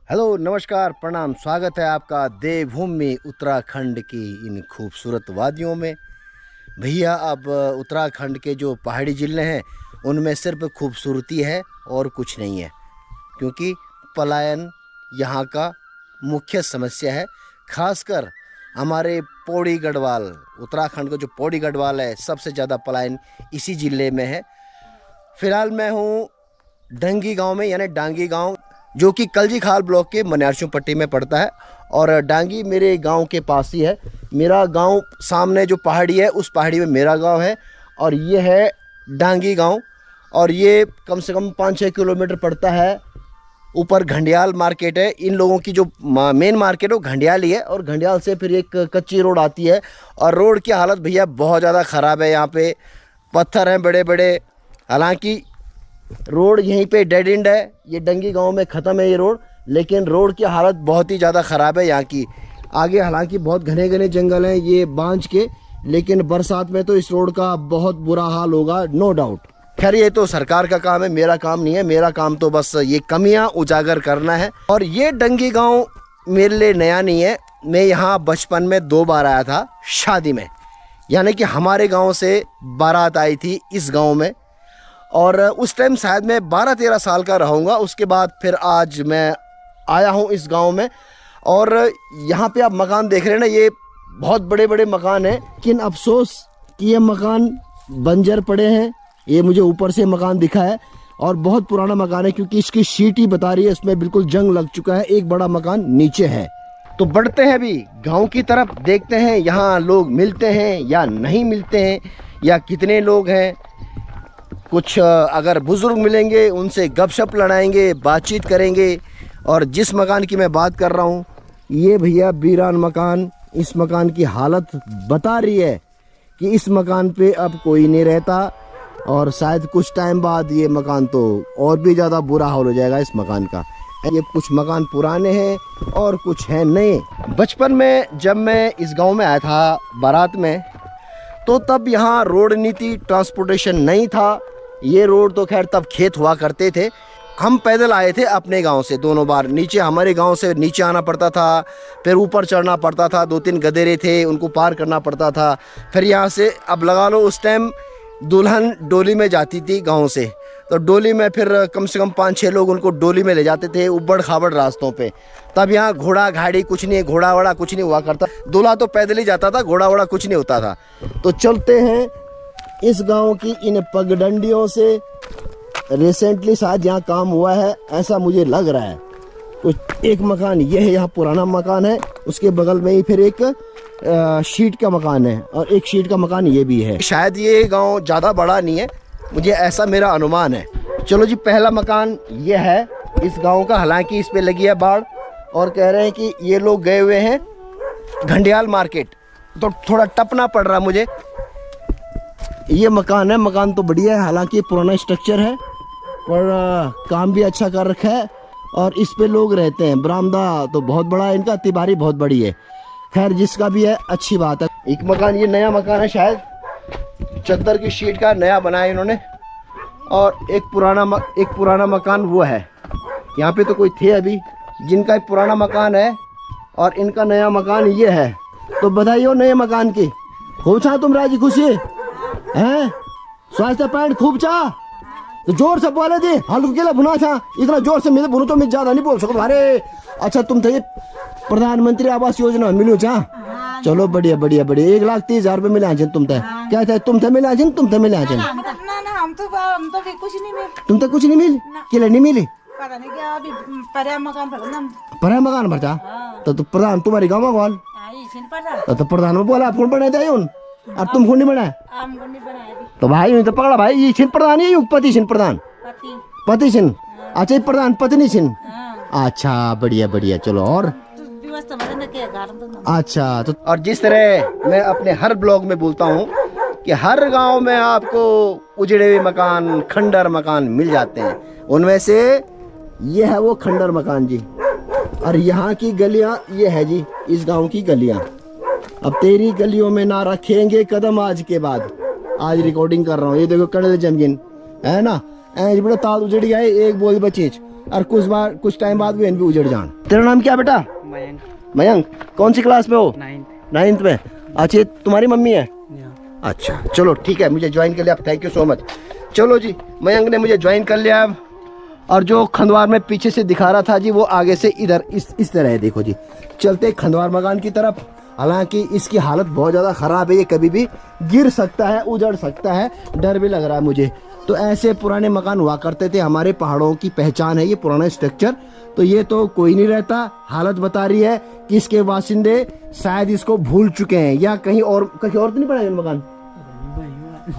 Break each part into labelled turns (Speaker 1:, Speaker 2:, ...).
Speaker 1: Hello नमस्कार प्रणाम, स्वागत है आपका देवभूमि उत्तराखंड की इन खूबसूरत वादियों में। भैया अब उत्तराखंड के जो पहाड़ी ज़िले हैं उनमें सिर्फ खूबसूरती है और कुछ नहीं है, क्योंकि पलायन यहाँ का मुख्य समस्या है। खासकर हमारे पौड़ी गढ़वाल, उत्तराखंड का जो पौड़ी गढ़वाल है, सबसे ज़्यादा पलायन इसी ज़िले में है। फ़िलहाल मैं हूँ डंगी गांव में, यानी डांगी गांव, जो कि कलजी खाल ब्लॉक के मनियारचू पट्टी में पड़ता है। और डांगी मेरे गांव के पास ही है। मेरा गांव सामने जो पहाड़ी है उस पहाड़ी में मेरा गांव है, और ये है डांगी गांव। और ये कम से कम 5-6 किलोमीटर पड़ता है। ऊपर घंडियाल मार्केट है। इन लोगों की जो मेन मार्केट है वो घंडियाल ही है, और घंडियाल से फिर एक कच्ची रोड आती है। और रोड की हालत भैया बहुत ज़्यादा ख़राब है। यहाँ पे पत्थर हैं बड़े बड़े। हालांकि रोड यहीं पे डेड एंड है, ये डंगी गांव में ख़त्म है ये रोड, लेकिन रोड की हालत बहुत ही ज़्यादा ख़राब है यहाँ की। आगे हालांकि बहुत घने घने जंगल हैं ये बांझ के, लेकिन बरसात में तो इस रोड का बहुत बुरा हाल होगा, नो डाउट। खैर ये तो सरकार का काम है, मेरा काम नहीं है। मेरा काम तो बस ये कमियाँ उजागर करना है। और ये डंगी गाँव मेरे लिए नया नहीं है। मैं यहाँ बचपन में 2 बार आया था शादी में, यानी कि हमारे गाँव से बारात आई थी इस गाँव में। और उस टाइम शायद मैं 12-13 साल का रहूँगा। उसके बाद फिर आज मैं आया हूँ इस गांव में। और यहाँ पे आप मकान देख रहे हैं ना, ये बहुत बड़े बड़े मकान हैं, लेकिन अफसोस कि ये मकान बंजर पड़े हैं। ये मुझे ऊपर से मकान दिखा है, और बहुत पुराना मकान है, क्योंकि इसकी शीट ही बता रही है इसमें बिल्कुल जंग लग चुका है। एक बड़ा मकान नीचे है। तो बढ़ते हैं अभी गाँव की तरफ, देखते हैं यहाँ लोग मिलते हैं या नहीं मिलते हैं, या कितने लोग हैं। कुछ अगर बुज़ुर्ग मिलेंगे उनसे गपशप लड़ाएंगे, बातचीत करेंगे। और जिस मकान की मैं बात कर रहा हूँ, ये भैया वीरान मकान, इस मकान की हालत बता रही है कि इस मकान पे अब कोई नहीं रहता, और शायद कुछ टाइम बाद ये मकान तो और भी ज़्यादा बुरा हाल हो जाएगा इस मकान का। ये कुछ मकान पुराने हैं और कुछ हैं नए। बचपन में जब मैं इस गाँव में आया था बारात में, तो तब यहाँ रोड नहीं थी, ट्रांसपोर्टेशन नहीं था। ये रोड तो खैर तब खेत हुआ करते थे। हम पैदल आए थे अपने गांव से 2 बार। नीचे हमारे गांव से नीचे आना पड़ता था, फिर ऊपर चढ़ना पड़ता था। 2-3 गधेरे थे, उनको पार करना पड़ता था। फिर यहाँ से अब लगा लो, उस टाइम दुल्हन डोली में जाती थी गांव से, तो डोली में फिर कम से कम 5-6 लोग उनको डोली में ले जाते थे उबड़ खाबड़ रास्तों पे। तब यहाँ घोड़ा गाड़ी कुछ नहीं, घोड़ा वड़ा कुछ नहीं हुआ करता। दूल्हा तो पैदल ही जाता था, घोड़ा वड़ा कुछ नहीं होता था। तो चलते हैं इस गांव की इन पगडंडियों से। रिसेंटली शायद यहाँ काम हुआ है, ऐसा मुझे लग रहा है। कुछ एक मकान ये है, यहाँ पुराना मकान है, उसके बगल में ही फिर एक शीट का मकान है, और एक शीट का मकान ये भी है। शायद ये गांव ज़्यादा बड़ा नहीं है, मुझे ऐसा मेरा अनुमान है। चलो जी, पहला मकान ये है इस गांव का। हालांकि इस पे लगी है बाढ़, और कह रहे हैं कि ये लोग गए हुए हैं घंडियाल मार्केट, तो थोड़ा टपना पड़ रहा मुझे। ये मकान है, मकान तो बढ़िया है, हालांकि पुराना स्ट्रक्चर है, पर काम भी अच्छा कर रखा है, और इस पे लोग रहते हैं। बरामदा तो बहुत बड़ा है इनका, तिबारी बहुत बड़ी है। खैर जिसका भी है अच्छी बात है। एक मकान, ये नया मकान है, शायद चद्दर की शीट का नया बनाया इन्होंने। और एक पुराना मकान वो है। यहाँ पे तो कोई थे अभी जिनका एक पुराना मकान है, और इनका नया मकान ये है। तो बधाई हो नए मकान की। खूब चाह तुम राजी खुशी हैं, स्वास्थ्य पैंट खूब चाह, तो जोर से बोले थे हल्को केला भुना था। इतना जोर से मिले भुनो तो मैं ज्यादा नहीं बोल सकूँ। अरे अच्छा, तुम थे प्रधानमंत्री आवास योजना मिलो चाह। चलो बढ़िया बढ़िया बढ़िया। 1,30,000 रुपये मिले हैं तुम थे। क्या थे तुम थे मिले हैं, तुम थे मिले हैं?
Speaker 2: हम तो कुछ नहीं मिले।
Speaker 1: तुम तो कुछ नहीं मिली, केला नहीं मिली।
Speaker 2: पता नहीं क्या, अभी पर्या मकान
Speaker 1: भरता तो प्रधान तुम्हारी गाँव में तो प्रधान में बोला फोन बनाए थे और तुम फोन नहीं बनाया। तो भाई तो पकड़ा भाई, ये छिन प्रधान है, पति छिन प्रधान, पति छिन। अच्छा ये प्रधान पत्नी छिन। अच्छा बढ़िया बढ़िया। चलो और अच्छा। तो और जिस तरह मैं अपने हर ब्लॉग में बोलता हूँ कि हर गांव में आपको उजड़े हुए मकान, खंडर मकान मिल जाते हैं, उनमें से ये है वो खंडर मकान जी। और यहाँ की गलियाँ ये है जी, इस गांव की गलियाँ। अब तेरी गलियों में ना रखेंगे कदम आज के बाद। आज रिकॉर्डिंग कर रहा हूँ, ये देखो कड़े जमगिन है ना, ऐज बड़ा ताल उजड़ी आए, एक बोल बचीच और कुछ टाइम बाद वो भी उजड़ जान। तेरा नाम क्या बेटा?
Speaker 3: मयंक।
Speaker 1: मयंक, कौन सी क्लास में हो? 9th में। अच्छा, तुम्हारी मम्मी है? अच्छा चलो ठीक है, मुझे ज्वाइन कर लिया आप, थैंक यू सो मच। चलो जी, मयंक ने मुझे ज्वाइन कर लिया। और जो खंडवार में पीछे से दिखा रहा था जी, वो आगे से इधर इस तरह है। देखो जी, चलते खंडवार मकान की तरफ। हालांकि इसकी हालत बहुत ज़्यादा ख़राब है, ये कभी भी गिर सकता है, उजड़ सकता है, डर भी लग रहा है मुझे। तो ऐसे पुराने मकान हुआ करते थे, हमारे पहाड़ों की पहचान है ये पुराना स्ट्रक्चर। तो ये तो कोई नहीं रहता, हालत बता रही है कि इसके वासिंदे शायद इसको भूल चुके हैं, या कहीं और तो नहीं पड़ा मकान।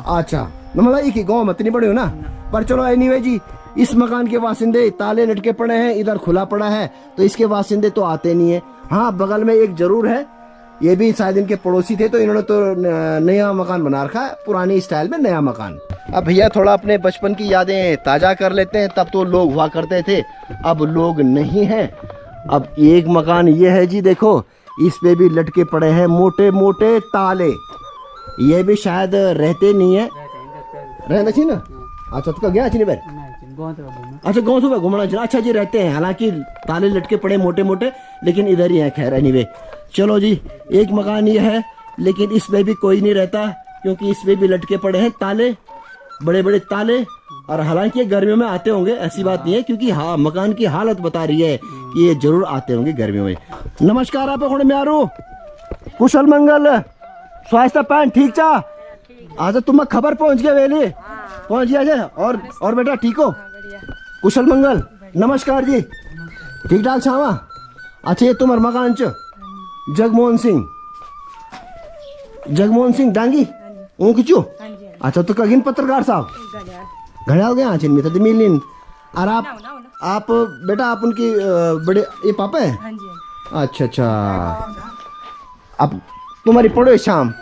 Speaker 1: अच्छा, मतलब एक ही गाँव में नहीं पड़े हो ना, पर चलो एनीवे जी, इस मकान के वासिंदे ताले लटके पड़े हैं, इधर खुला पड़ा है, तो इसके वासिंदे तो आते नहीं है। हाँ, बगल में एक जरूर है, ये भी शायद इनके पड़ोसी थे, तो इन्होंने तो नया मकान बना रखा है, पुरानी स्टाइल में नया मकान। अब भैया थोड़ा अपने बचपन की यादें ताज़ा कर लेते हैं। तब तो लोग हुआ करते थे, अब लोग नहीं हैं। अब एक मकान ये है जी, देखो इस पे भी लटके पड़े हैं मोटे मोटे ताले, ये भी शायद रहते नहीं है, रहना चाहिए ना। अच्छा, तो गया अच्छी नहीं, अच्छा गाँव सुबह घूमना चाहिए। अच्छा जी, रहते हैं, हालांकि ताले लटके पड़े मोटे मोटे, लेकिन इधर ही है। खैर एनीवे, चलो जी, एक मकान ये है, लेकिन इसमें भी कोई नहीं रहता, क्योंकि इसमें भी लटके पड़े हैं ताले, बड़े बड़े ताले। और हालांकि ये गर्मियों में आते होंगे, ऐसी बात नहीं है, क्योंकि हाँ, मकान की हालत बता रही है कि ये जरूर आते होंगे गर्मियों में। नमस्कार आप म्यारू, कुशल मंगल, स्वास्थ्य पैन ठीक चा? अच्छा, तुम खबर पहुंच गए वेली, पहुंच गया। और बेटा ठीक हो? कुशल मंगल, नमस्कार जी, ठीक ठाक छावा? अच्छा, ये तुम्हारा मकान च जगमोहन सिंह डांगी ऊ किचू? अच्छा, तो कगिन पत्रकार साहब घड़ियाल गए आज में तो मिलिन। और आप बेटा, आप उनकी बड़े ये पापा है? अच्छा, अब तुम्हारी पड़ो शाम,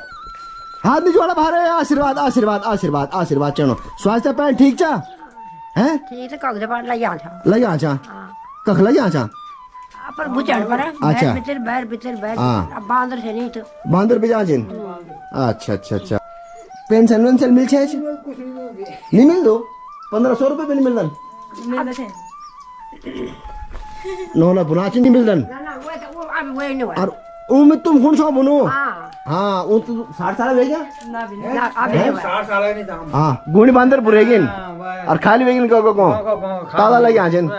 Speaker 1: हाथ नहीं जोड़ा बाहर, आशीर्वाद आशीर्वाद आशीर्वाद आशीर्वाद। चलो, स्वास्थ्य पैन ठीक चा है?
Speaker 4: ठीक है, कागज पर लगा था,
Speaker 1: लगा चा कख लगा चा
Speaker 4: पर बुचड़ पर।
Speaker 1: अच्छा,
Speaker 4: भीतर अब बांदर से नहीं तो
Speaker 1: बांदर पे जा जिन। अच्छा, पेंशन वेंशन मिल छे? नहीं मिल दो, 1500 रुपए भी नहीं मिल दन, नोना बुनाची नहीं मिल दन।
Speaker 4: ना वो अब वो नहीं हुआ।
Speaker 1: और में तुम कौन सा बनो?
Speaker 4: हाँ,
Speaker 1: वो तो 60 साल भेजा
Speaker 4: ना अब नहीं हुआ।
Speaker 3: 60 साल नहीं था।
Speaker 1: हाँ, गुणी बांदर बुरेगिन और खाली वेगिन को ताला लगे आजन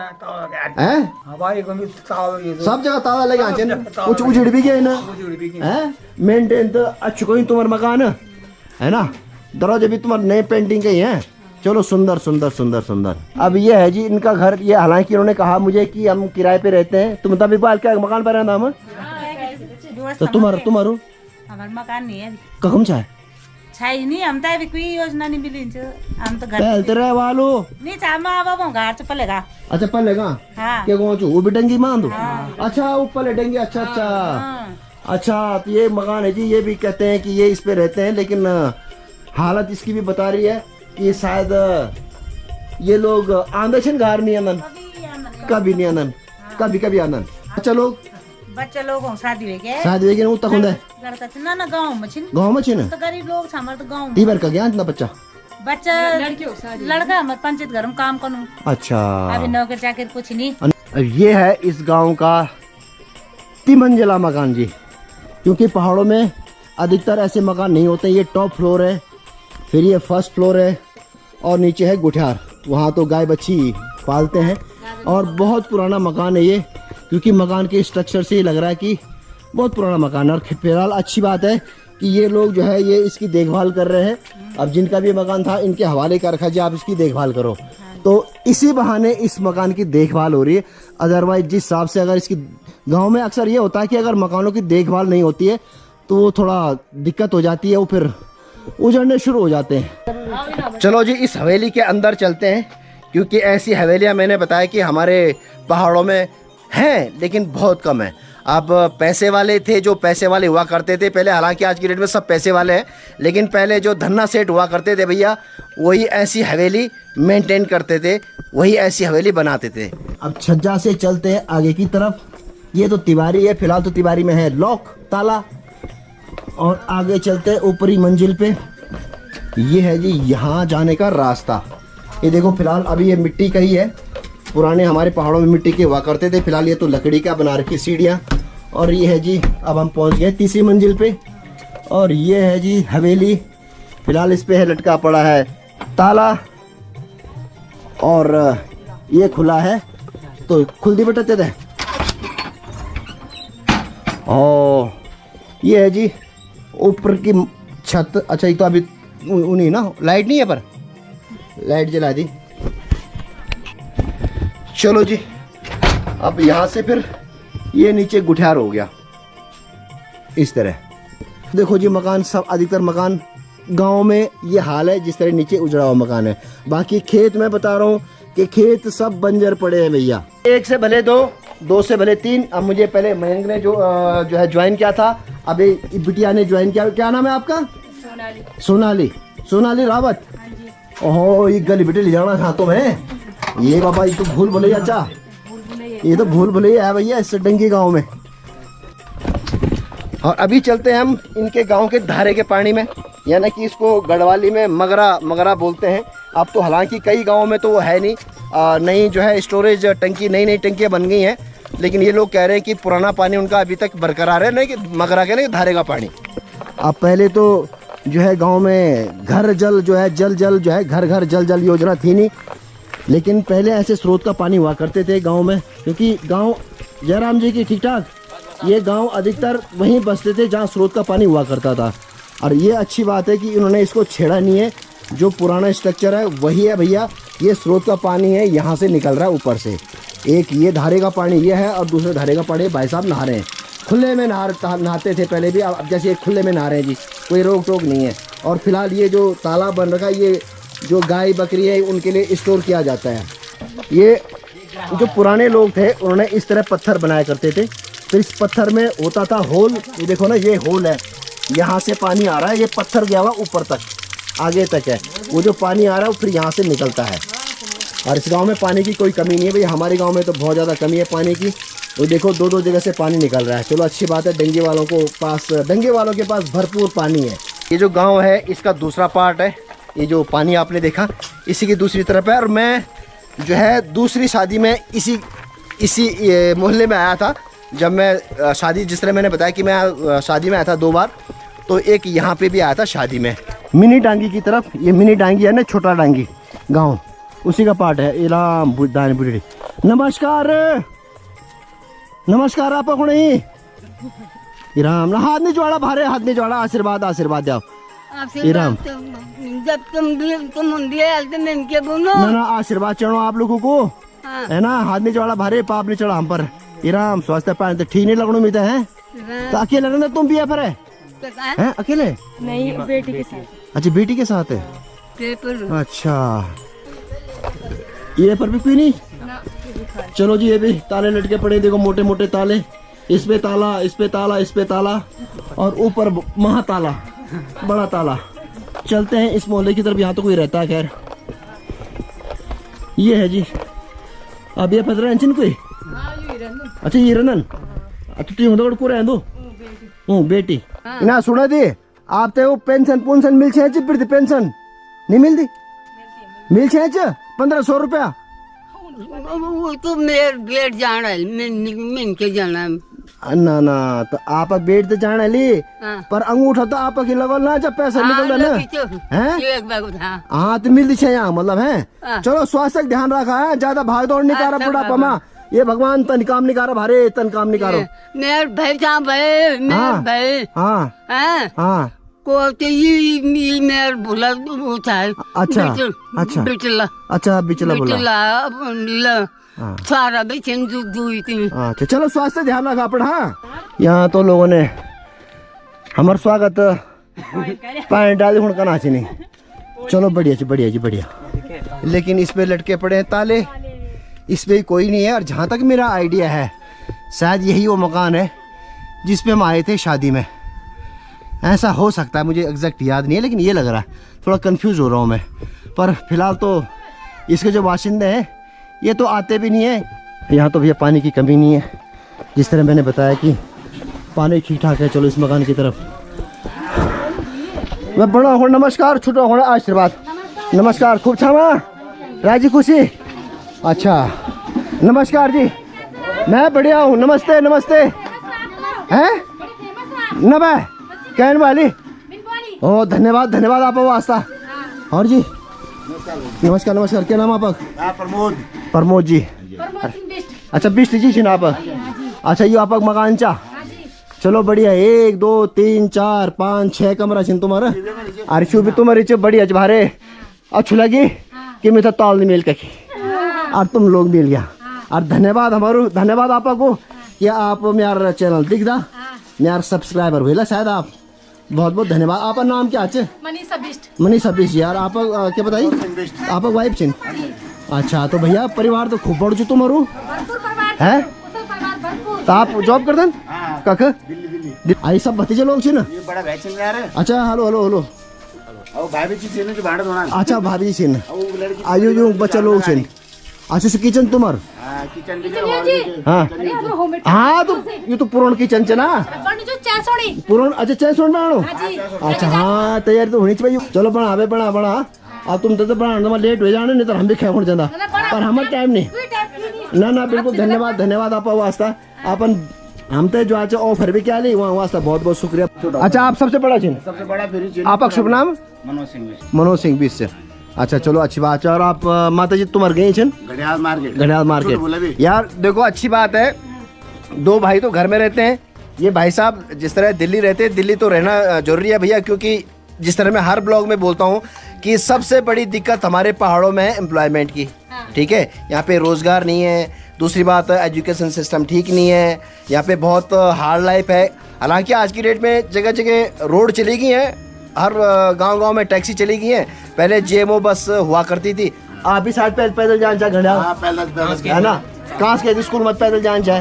Speaker 1: हैं,
Speaker 3: हमारी कमी ताला
Speaker 1: सब जगह ताला लगे आजन, कुछ उजड़ भी गए ना हैं। मेंटेन तो अच्छा कोई तुम्हारा मकान है ना, दरवाजे भी तुम्हारे नए पेंटिंग के ही हैं। चलो, सुंदर सुंदर सुंदर सुंदर। अब ये है जी इनका घर, ये हालांकि इन्होंने कहा मुझे कि हम किराए पे रहते हैं। तुम तभी बाल क्या मकान पर रहना हम? तो तुम्हारो
Speaker 2: हमारा मकान नहीं है,
Speaker 1: कम चाहे
Speaker 2: छाई नहीं, हम तो अभी कोई योजना नहीं मिली, हम तो घर
Speaker 1: पहलते रहे वालो
Speaker 2: नहीं चामा बाबा घर से पलेगा।
Speaker 1: अच्छा, पलेगा
Speaker 2: हाँ,
Speaker 1: क्या पहुंचू वो भी डंगी मान दो। अच्छा, ऊपर लेटेंगे। अच्छा, अच्छा, तो ये मकान है जी, ये भी कहते हैं कि ये इस पे रहते हैं, लेकिन हालत इसकी भी बता रही है कि शायद ये लोग आंदन घर नहीं आनंद, कभी नहीं आनंद, कभी आनंद। अच्छा, लोग
Speaker 2: बच्चा लोग शादी हो गया,
Speaker 1: शादी हो गया, तक होंगे
Speaker 2: लड़का ना गाँव में
Speaker 1: तो
Speaker 2: गरीब लोग हमारे तो गाँव
Speaker 1: ती बार का गया इतना बच्चा
Speaker 2: लड़का हमारे पंचायत घर में काम करूँ।
Speaker 1: अच्छा,
Speaker 2: अभी नौकर चाकर कुछ नहीं।
Speaker 1: ये है इस गांव का 3 मंजिला मकान जी, क्योंकि पहाड़ों में अधिकतर ऐसे मकान नहीं होते। ये टॉप फ्लोर है, फिर ये फर्स्ट फ्लोर है, और नीचे है गुठियार, वहाँ तो गाय बच्ची पालते हैं। और बहुत पुराना मकान है ये, क्योंकि मकान के स्ट्रक्चर से ही लग रहा है कि बहुत पुराना मकान है। और फिलहाल अच्छी बात है कि ये लोग जो है ये इसकी देखभाल कर रहे हैं। अब जिनका भी मकान था इनके हवाले कर रखा जी, आप इसकी देखभाल करो, तो इसी बहाने इस मकान की देखभाल हो रही है। अदरवाइज जिस हिसाब से अगर इसकी गांव में अक्सर ये होता है कि अगर मकानों की देखभाल नहीं होती है तो वो थोड़ा दिक्कत हो जाती है, वो फिर उजड़ने शुरू हो जाते हैं। चलो जी, इस हवेली के अंदर चलते हैं, क्योंकि ऐसी हवेलियां मैंने बताया कि हमारे पहाड़ों में हैं, लेकिन बहुत कम है। अब पैसे वाले थे, जो पैसे वाले हुआ करते थे पहले, हालांकि आज की डेट में सब पैसे वाले हैं, लेकिन पहले जो धन्ना सेठ हुआ करते थे भैया, वही ऐसी हवेली मेंटेन करते थे, वही ऐसी हवेली बनाते थे। अब छज्जा से चलते हैं आगे की तरफ। ये तो तिवारी है, फिलहाल तो तिवारी में है लॉक ताला। और आगे चलते हैं ऊपरी मंजिल पे, ये है जी यहाँ जाने का रास्ता। ये देखो, फिलहाल अभी ये मिट्टी का ही है, पुराने हमारे पहाड़ों में मिट्टी के हुआ करते थे। फिलहाल ये तो लकड़ी का बना रखी सीढ़ियाँ। और ये है जी, अब हम पहुँच गए तीसरी मंजिल पे। और ये है जी हवेली। फिलहाल इस पे है लटका पड़ा है ताला, और ये खुला है तो खुल दी बटते थे। और ये है जी ऊपर की छत। अच्छा, ये तो अभी उन्हीं ना, लाइट नहीं है पर लाइट जला दी। चलो जी, अब यहाँ से फिर ये नीचे गुठियार हो गया इस तरह। देखो जी, मकान सब, अधिकतर मकान गांव में ये हाल है जिस तरह नीचे उजड़ा हुआ मकान है। बाकी खेत मैं बता रहा हूँ कि खेत सब बंजर पड़े हैं भैया। एक से भले दो, दो से भले तीन। अब मुझे पहले मयंक ने जो है ज्वाइन किया था, अभी बिटिया ने ज्वाइन किया। क्या नाम है आपका? सोनाली। सोनाली रावत। ओहो, ये गली बेटे ले जाना हाथों में। ये बाबा, ये तो भूल भुलैया। अच्छा, ये तो भूल भुलैया है भैया इस डंगी गांव में। और अभी चलते हैं हम इनके गांव के धारे के पानी में, यानी कि इसको गढ़वाली में मगरा बोलते हैं। अब तो हालांकि कई गांवों में तो वो है नहीं, नई जो है स्टोरेज टंकी, नई टंकियाँ बन गई हैं। लेकिन ये लोग कह रहे हैं कि पुराना पानी उनका अभी तक बरकरार है, नहीं कि मगरा के नहीं, धारे का पानी। अब पहले तो जो है गांव में घर जल जो है जल जो है घर जल योजना थी नहीं, लेकिन पहले ऐसे स्रोत का पानी हुआ करते थे गांव में। क्योंकि गांव जयराम जी की ठीक ठाक, ये गांव अधिकतर वहीं बसते थे जहां स्रोत का पानी हुआ करता था। और ये अच्छी बात है कि इन्होंने इसको छेड़ा नहीं है। जो पुराना स्ट्रक्चर है वही है भैया। ये स्रोत का पानी है, यहाँ से निकल रहा है ऊपर से। एक ये धारे का पानी ये है, और दूसरे धारे का पानी भाई साहब नहा रहे हैं। खुले में नहाते थे पहले भी, अब जैसे खुले में नहा रहे हैं जी, कोई रोक टोक नहीं है। और फिलहाल ये जो तालाब बन रखा है, ये जो गाय बकरी है उनके लिए स्टोर किया जाता है। ये जो पुराने लोग थे उन्होंने इस तरह पत्थर बनाया करते थे। फिर इस पत्थर में होता था होल। ये देखो ना, ये होल है, यहाँ से पानी आ रहा है। ये पत्थर गया हुआ ऊपर तक, आगे तक है। वो जो पानी आ रहा है वो फिर यहाँ से निकलता है। और इस गांव में पानी की कोई कमी नहीं है भैया। हमारे गांव में तो बहुत ज़्यादा कमी है पानी की। वो देखो, दो जगह से पानी निकल रहा है। चलो अच्छी बात है, डंगे वालों के पास भरपूर पानी है। ये जो गाँव है इसका दूसरा पार्ट है। ये जो पानी आपने देखा इसी की दूसरी तरफ है। और मैं जो है दूसरी शादी में इसी मोहल्ले में आया था। जब मैं शादी, जिस तरह मैंने बताया कि मैं शादी में आया था 2 बार, तो एक यहाँ पे भी आया था शादी में। मिनी डांगी की तरफ, ये मिनी डांगी है ना, छोटा डांगी गांव, उसी का पार्ट है। इलाम बुढ़ी। नमस्कार नमस्कार, आप को नहीं इराम ना, हाथ नहीं जोड़ा भारे, हाथ नहीं जोड़ा। आशीर्वाद दो इराम।
Speaker 5: जब तुम दिए बोलो
Speaker 1: ना आशीर्वाद चढ़ो आप लोगों को, है ना। हाथ नहीं जोड़ा भारे, पाप नहीं चढ़ा हम पर। इराम स्वास्थ्य पानी तो ठीक नहीं लगने मिलता है। तो अकेले रहना तुम भी है पर है अकेले?
Speaker 2: नहीं, बेटी के साथ।
Speaker 1: अच्छा, बेटी के साथ है। अच्छा, ये पर भी कोई नहीं। चलो जी, ये भी ताले लटके पड़े, देखो मोटे मोटे ताले। इस पे ताला, इस पे ताला, इस पे ताला, और ऊपर महाताला, बड़ा ताला। चलते हैं इस मोहल्ले की तरफ, यहाँ तो कोई रहता है। खैर, ये है जी। अब ये पता है कोई। अच्छा, ये रनन। अच्छा, तुम को रह दो बेटी ना सुना दी। आप तो वो पेंशन मिल पेंशन नहीं मिलती? मिल 1500 रुपया।
Speaker 5: वो तो मेरे बेट जाना है, मिन के जाना है।
Speaker 1: ना तो आप बेट तो जाना ली, पर अंगूठा तो आप की लगल ना, जब पैसा निकल ना है। हाँ, तो मिलती है यहाँ, मतलब है। चलो, स्वास्थ्य का ध्यान रखा है, ज्यादा भाग दौड़ नहीं कर बुढ़ापा में। ये भगवान तन काम नहीं कर भारे, तन काम नहीं करो।
Speaker 5: मेरे भाई जहाँ भाई, मेरे भाई
Speaker 1: हाँ
Speaker 5: को तो ये मेरे भूला था।
Speaker 1: अच्छा बिचला
Speaker 5: सारा बेचन दूई थी।
Speaker 1: अच्छा, चलो स्वास्थ्य ध्यान रखा अपना। हाँ, यहाँ तो लोगों ने हमारा स्वागत पानी डाल हूँ का नहीं। चलो, बढ़िया जी। लेकिन इस पे लटके पड़े हैं ताले, इस पे कोई नहीं है। और जहाँ तक मेरा आइडिया है, शायद यही वो मकान है जिस पे हम आए थे शादी में। ऐसा हो सकता है, मुझे एग्जैक्ट याद नहीं है, लेकिन ये लग रहा है। थोड़ा कंफ्यूज हो रहा हूँ मैं। पर फिलहाल तो इसके जो बाशिंदे हैं ये तो आते भी नहीं है। यहाँ तो भैया पानी की कमी नहीं है, जिस तरह मैंने बताया कि पानी ठीक ठाक है। चलो इस मकान की तरफ। मैं बड़ा हो, नमस्कार, छोटा हो, आशीर्वाद, नमस्कार, खूब छावा राजी खुशी। अच्छा, नमस्कार जी, मैं बढ़िया हूँ। नमस्ते नमस्ते। हैं नबे कहने वाली। ओ धन्यवाद धन्यवाद आपका वास्ता। और जी नमस्कार नमस्कार, क्या नाम आपका?
Speaker 3: प्रमोद।
Speaker 1: प्रमोद जी। अच्छा बिस्ट जी छिन आप। अच्छा ये आपका मकान चा। चलो बढ़िया, 1 2 3 4 5 6 कमरा छिन तुम्हारा। अरे भी तुम्हारी च बढ़िया भारे अच्छी लगी कि मैं तो ताल नहीं मिल के और तुम लोग मिल गया। और धन्यवाद हमारो, धन्यवाद आपका को कि आप मेरा चैनल दिख दा, मेरा सब्सक्राइबर हुई शायद आप। बहुत बहुत धन्यवाद। आपका नाम क्या है? मनीषा बिस्ट यार। आप क्या बताइए? आपका वाइफ छिन। अच्छा तो भैया परिवार तो खूब बड़ तुम्हारू है। तो आप जॉब कर दें कख? आई सब भतीजे लोग छिन।
Speaker 3: बड़ा भाई छिन यार।
Speaker 1: अच्छा हेलो हेलो हेलो।
Speaker 3: और भाभी जी छिन जो भाड़ा दोना।
Speaker 1: अच्छा भाभी जी छिन। आयु जो बच्चा लोग छिन। अच्छा से किचन तुम्हार?
Speaker 3: किचन भी।
Speaker 1: हाँ हाँ तो ये तो पुरान किचन च ना पुरान। अच्छा 600 बनानो। अच्छा हाँ तैयारी तो होनी चाहिए। चलो बना बना बना। अब तुम तो बनाने लेट हो जाने, नहीं तो हम भी खेल जाता पर हमारा टाइम नहीं ना ना। बिल्कुल धन्यवाद धन्यवाद आपका वास्ता। अपन हम तो जो आज ऑफर भी क्या ली वहाँ वास्ता बहुत बहुत शुक्रिया। अच्छा आप सबसे बड़ा छिन? सबसे बड़ा फिर। आपका शुभ नाम?
Speaker 3: मनोज सिंह।
Speaker 1: मनोज सिंह बीस से। अच्छा चलो अच्छी बात है। और आप माता जी तुम्हारे गई छिन?
Speaker 3: घड़ियाल मार्केट।
Speaker 1: घड़ियाल मार्केट यार देखो अच्छी बात है। 2 भाई तो घर में रहते हैं। ये भाई साहब जिस तरह दिल्ली रहते हैं, दिल्ली तो रहना जरूरी है भैया, क्योंकि जिस तरह मैं हर ब्लॉग में बोलता हूँ कि सबसे बड़ी दिक्कत हमारे पहाड़ों में है एम्प्लॉयमेंट की। ठीक है, यहाँ पे रोजगार नहीं है। दूसरी बात एजुकेशन सिस्टम ठीक नहीं है। यहाँ पे बहुत हार्ड लाइफ है। हालांकि आज की डेट में जगह जगह रोड चली गई हैं, हर गांव-गांव में टैक्सी चली गई हैं। पहले जेएमओ बस हुआ करती थी। आप भी साथ पैदल जान चाहे घड़ियाल है ना? काश के स्कूल मत पैदल जान चाहे,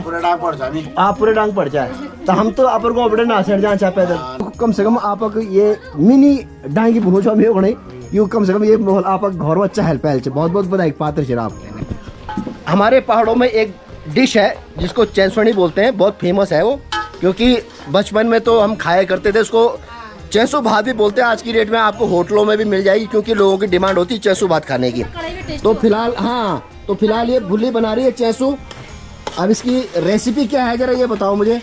Speaker 1: आप पूरे डांग पड़ जाए। तो हम तो अपर को बड़े ना सेठ जान चाहे पैदल। कम से कम आप ये मिनी डांगी भूनो छो में नहीं यू कम से कम ये आप घर में अच्छा हेल्प है। बहुत बहुत बधाई पात्र छिन आप। हमारे पहाड़ों में एक डिश है जिसको चैंसवनी बोलते हैं, बहुत फेमस है वो, क्योंकि बचपन में तो हम खाया करते थे उसको। चैंसू भात भी बोलते हैं। आज की डेट में आपको होटलों में भी मिल जाएगी, क्योंकि लोगों की डिमांड होती है चैंसू भात खाने की। तो फिलहाल हाँ, तो फिलहाल ये भुल्ली बना रही है चैंसू। अब इसकी रेसिपी क्या है जरा ये बताओ मुझे।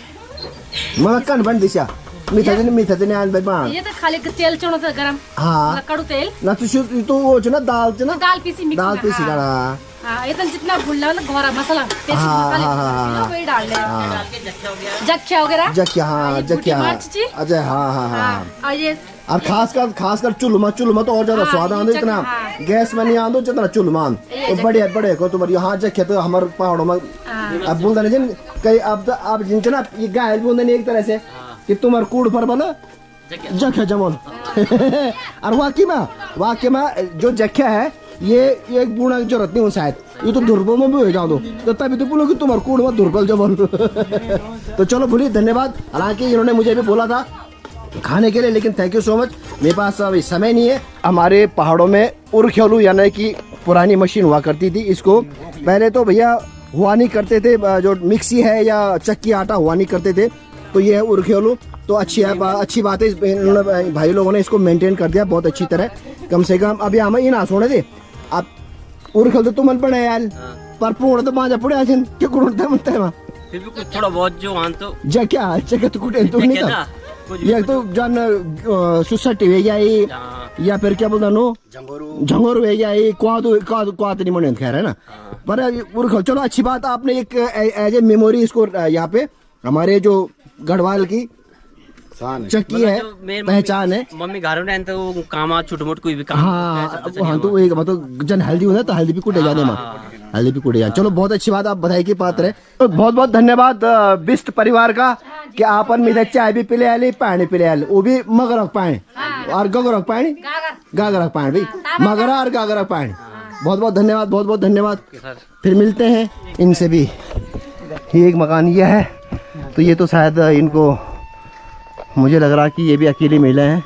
Speaker 1: मक्खन बन दिशा मीठा दिन आज भाई
Speaker 6: ये तो खाली तेल चोनो तो गरम।
Speaker 1: हाँ
Speaker 6: कड़ू तेल
Speaker 1: ना तो वो जो ना दाल ना
Speaker 6: दाल पीसी मिक्स
Speaker 1: दाल पीसी का।
Speaker 6: हाँ ये तो जितना भुल्ला ना घोरा मसाला पेस्ट मसाले वही डाल ले। जख्या वगैरह
Speaker 1: जख्या। हाँ जख्या। अच्छा हाँ हाँ हाँ।
Speaker 6: और ये
Speaker 1: और खासकर चुल्मा तो और ज्यादा स्वाद आंदो। इतना गैस में नहीं आंदो जितना चुल्मा। तो बढ़िया बढ़िया को तुम्हारी यहाँ जख्या तो हमारे पहाड़ों में अब बोलते नहीं कई अब जिनके ना ये गाय बोलते नहीं एक तरह से कि तुम्हारे कूड़ पर बना जख्या जमन। और वाकई में जो जख्या है ये एक बूढ़ा की जरूरत नहीं हो शायद, ये तो दुर्बल में भी हो जाओ तो तभी तो बोलो कि तुम्हारे कूड़ में दुर्बल जमन। तो चलो भूली धन्यवाद। हालांकि इन्होंने मुझे भी बोला था खाने के लिए, लेकिन थैंक यू सो मच। मेरे पास अभी समय नहीं है। हमारे पहाड़ों में उरखेलू यानी कि पुरानी मशीन हुआ करती थी। इसको पहले तो भैया हुआ नहीं करते थे, जो मिक्सी है या चक्की आटा हुआ नहीं करते थे। तो ये है उरखेलू। तो अच्छी बात है, इन्होंने भाई लोगों ने इसको मेंटेन कर दिया बहुत अच्छी तरह। कम से कम अभी हमें ये ना सोने दे आप उरखेल तो तुम पड़े यार पर पूर्ण तो बाजा पड़े आज क्या कुड़ता मनता है
Speaker 7: फिर भी कुछ थोड़ा बहुत जो हाँ तो
Speaker 1: जगह तो कुछ नहीं था। ये तो जन सुसटी वे गई या फिर क्या बोलता नो झंगोर वे गई क्वाद नहीं मने खैर है ना। पर उरखेल चलो अच्छी बात। आपने एक एज ए मेमोरी इसको यहाँ पे हमारे जो गढ़वाल की चक्की है पहचान है।
Speaker 7: मम्मी घर में तो काम छोटे मोटे कोई भी काम।
Speaker 1: हाँ तो एक मतलब जन हल्दी होता है तो हल्दी भी कुटे जाने में हल्दी भी कुटे जाने। चलो बहुत अच्छी बात, आप बधाई की पात्र है। तो बहुत बहुत धन्यवाद बिस्ट परिवार का कि आपन मेरे चाय भी पिले आली पानी पिले आली, वो भी मगरक पानी और गगरक पानी गागरक पानी भाई मगरा और गागरक पानी। बहुत बहुत धन्यवाद, बहुत बहुत धन्यवाद। फिर मिलते हैं इनसे भी। ये एक मकान ये है, तो ये तो शायद इनको मुझे लग रहा कि ये भी अकेली महिला हैं।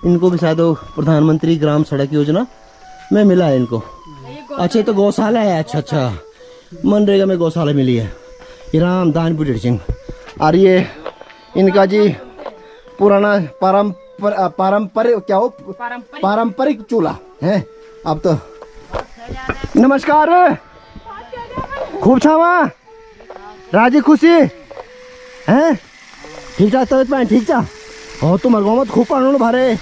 Speaker 1: इनको भी शायद प्रधानमंत्री ग्राम सड़क योजना में मिला है इनको। अच्छा तो गौशाला है। अच्छा मनरेगा में गौशाला मिली है। ये राम दान बुढ़ सिंह। और ये इनका जी पुराना पारंपरिक क्या हो पारंपरिक चूल्हा है। अब तो नमस्कार खूब छावा राजी खुशी हैं ठीक ठाक तबियत पाए ठीक चा और तुम गाँव में खूब पानी भारे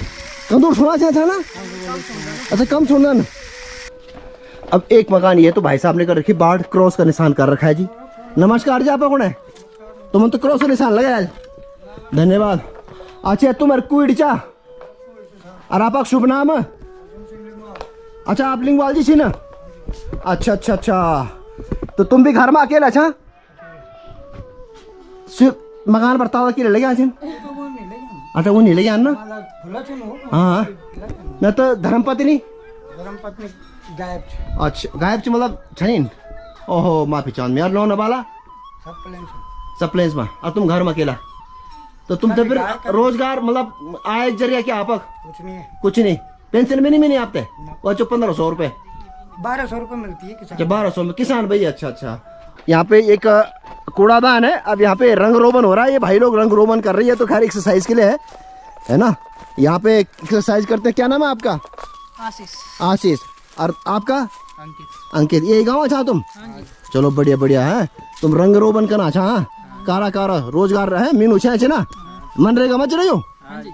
Speaker 1: कंदूर सुना था ना अच्छा कम सुनना न। अब एक मकान ये तो भाई साहब ने कर रखी बाढ़ क्रॉस का निशान कर रखा है जी। नमस्कार जी, आप कौन है? तुम तो क्रॉस का निशान लगाया, धन्यवाद। अच्छा तुम कुचा और आप शुभ नाम? अच्छा आप लिंगवाल जी छी ना? अच्छा अच्छा अच्छा, तो तुम भी घर में अकेला? अच्छा सिर्फ मकान पर ताला के लगे आज? अच्छा वो नहीं लगे ना? हाँ मैं तो धर्मपत्नी नहीं। अच्छा गायब च मतलब छनीन। ओहो माफी चांद में यार लोन वाला सब प्लेन्स में और तुम घर में अकेला, तो तुम तो फिर रोजगार मतलब आय जरिया क्या आपक? कुछ नहीं पेंशन में नहीं मिली आपते? वो 1500 रुपए
Speaker 8: 1200 रुपए मिलती है किसान।
Speaker 1: 1200 में किसान भाई। अच्छा अच्छा, यहाँ पे एक कूड़ादान है, अब यहाँ पे रंग रोगन हो रहा है, ये भाई लोग रंग रोगन कर रही है, तो खैर एक्सरसाइज के लिए है ना। यहाँ पे एक्सरसाइज करते हैं। क्या नाम है आपका?
Speaker 6: आशीष।
Speaker 1: आशीष। और आपका?
Speaker 8: अंकित।
Speaker 1: अंकित। ये गाँव अच्छा तुम? चलो बढ़िया बढ़िया है। तुम रंग रोगन करना अच्छा? हाँ कारा कारा रोजगार है मीनू छे ना मनरेगा मच रही हो?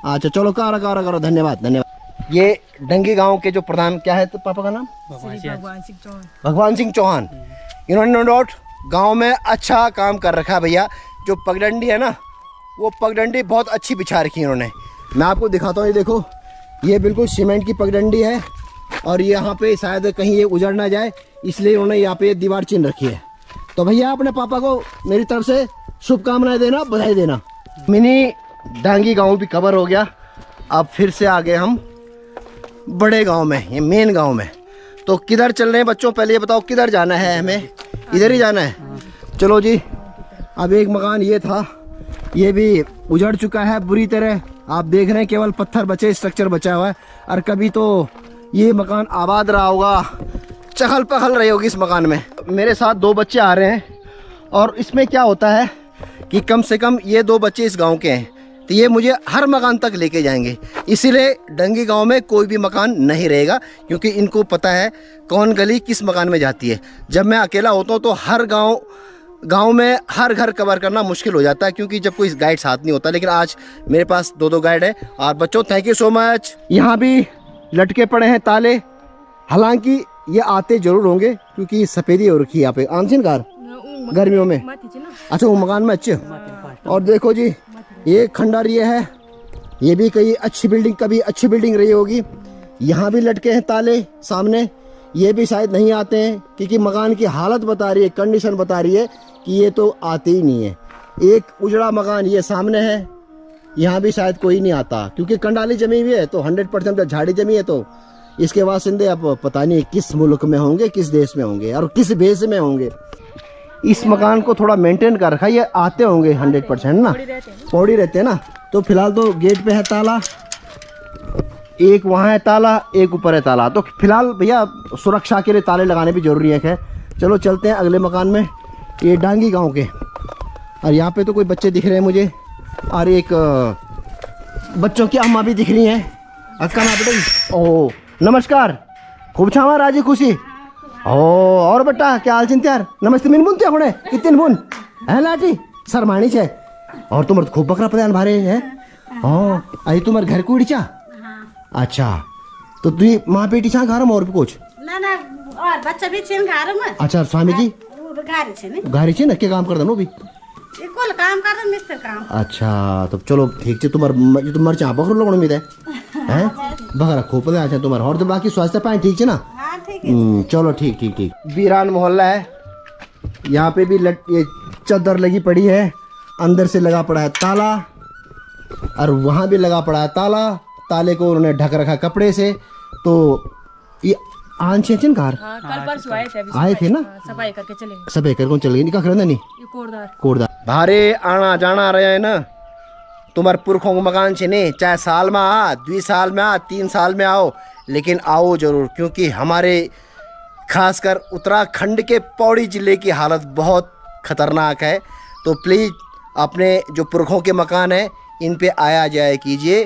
Speaker 1: अच्छा चलो कारा कारा करो, धन्यवाद धन्यवाद। ये डंगी गांव के जो प्रधान क्या है तो पापा का नाम? भगवान सिंह चौहान। इन्होंने नो डाउट गाँव में अच्छा काम कर रखा है भैया। जो पगडंडी है ना वो पगडंडी बहुत अच्छी बिछा रखी है इन्होंने। मैं आपको दिखाता हूँ, ये देखो ये बिल्कुल सीमेंट की पगडंडी है और यहाँ पे शायद कहीं ये उजड़ ना जाए इसलिए उन्होंने यहाँ पे दीवार चिन्ह रखी है। तो भैया अपने पापा को मेरी तरफ से शुभकामनाएं देना, बधाई देना। मिनी डांगी गांव भी कवर हो गया। अब फिर से आ गए हम बड़े गांव में, ये मेन गांव में। तो किधर चल रहे हैं बच्चों, पहले ये बताओ किधर जाना है? हमें इधर ही जाना है। चलो जी। अब एक मकान ये था, ये भी उजड़ चुका है बुरी तरह। आप देख रहे हैं केवल पत्थर बचे, स्ट्रक्चर बचा हुआ है। और कभी तो ये मकान आबाद रहा होगा, चहल पहल रही होगी इस मकान में। मेरे साथ 2 बच्चे आ रहे हैं और इसमें क्या होता है कि कम से कम ये 2 बच्चे इस गांव के हैं, तो ये मुझे हर मकान तक लेके जाएंगे। इसीलिए डंगी गांव में कोई भी मकान नहीं रहेगा क्योंकि इनको पता है कौन गली किस मकान में जाती है। जब मैं अकेला होता हूँ तो हर गांव में हर घर कवर करना मुश्किल हो जाता है क्योंकि जब कोई गाइड साथ नहीं होता। लेकिन आज मेरे पास 2 गाइड है। और बच्चों थैंक यू सो मच। यहाँ भी लटके पड़े हैं ताले, हालांकि ये आते जरूर होंगे क्योंकि सफेदी हो रखी है यहाँ पे आमचिनकार गर्मियों में। अच्छा वो मकान में अच्छे। और देखो जी ये खंडर ये है, ये भी कहीं अच्छी बिल्डिंग, कभी अच्छी बिल्डिंग रही होगी। यहाँ भी लटके हैं ताले सामने, ये भी शायद नहीं आते हैं क्योंकि मकान की हालत बता रही है, कंडीशन बता रही है कि ये तो आते ही नहीं है। एक उजड़ा मकान ये सामने है, यहाँ भी शायद कोई नहीं आता क्योंकि कंडाली जमी हुई है, तो 100% झाड़ी जमी है। तो इसके बासिंदे अब पता नहीं किस मुल्क में होंगे, किस देश में होंगे और किस भेष में होंगे। इस मकान को थोड़ा मेंटेन कर रखा है, ये आते होंगे 100% ना, पौड़ी रहते हैं ना। तो फिलहाल तो गेट पे है ताला, एक वहाँ है ताला, एक ऊपर है ताला। तो फिलहाल भैया सुरक्षा के लिए ताले लगाने भी जरूरी है। चलो चलते हैं अगले मकान में, ये डांगी गांव के। और यहाँ पे तो कोई बच्चे दिख रहे हैं मुझे और एक बच्चों की अम्मा भी दिख रही हैं। अक्का ना बेटा। ओह नमस्कार, खूब छावा राजी खुशी। ओ और बेटा क्या हाल चिंत्यार? नमस्ते मिन बुन त्या कितने बुन है लाटी शर्माणी छे। और तुम्हारे खूब बकरा प्रदान भारे है। हाँ आई तुम्हारे घर को चा? अच्छा तो तु माँ बेटी छा घर में और भी कुछ?
Speaker 2: ना ना और बच्चा भी छे घर में।
Speaker 1: अच्छा स्वामी जी
Speaker 2: गाड़ी छे ने?
Speaker 1: गाड़ी छे ना, क्या काम करते नो भी?
Speaker 2: कुल काम कर मिस्त्री काम।
Speaker 1: अच्छा तो चलो ठीक है। तुम्हारे चाह बकरो लोग उम्मीद है हैं बकरा खूब पता अच्छा तुम्हारा। और तो बाकी स्वास्थ्य पाए ठीक है ना?
Speaker 2: हाँ ठीक है।
Speaker 1: चलो ठीक ठीक ठीक। वीरान मोहल्ला है, यहाँ पे भी ये चादर लगी पड़ी है, अंदर से लगा पड़ा है ताला और वहाँ भी लगा पड़ा है ताला। ताले को उन्होंने ढक रखा कपड़े से। तो ये आंचन कार
Speaker 6: कल परसों
Speaker 1: आए थे ना,
Speaker 6: सफाई करके चले गए।
Speaker 1: सफाई कर कौन चल गई? निकाह करना नहीं
Speaker 6: ये कोरदार
Speaker 1: कोरदार भारे आना जाना रहे है ना। तुम्हारे पुरखों को मकान छे ने, चाहे साल में आ, 2 साल में आ, 3 साल में आओ, लेकिन आओ जरूर क्योंकि हमारे खासकर उत्तराखंड के पौड़ी ज़िले की हालत बहुत ख़तरनाक है। तो प्लीज़ अपने जो पुरखों के मकान हैं इन पे आया जाया कीजिए,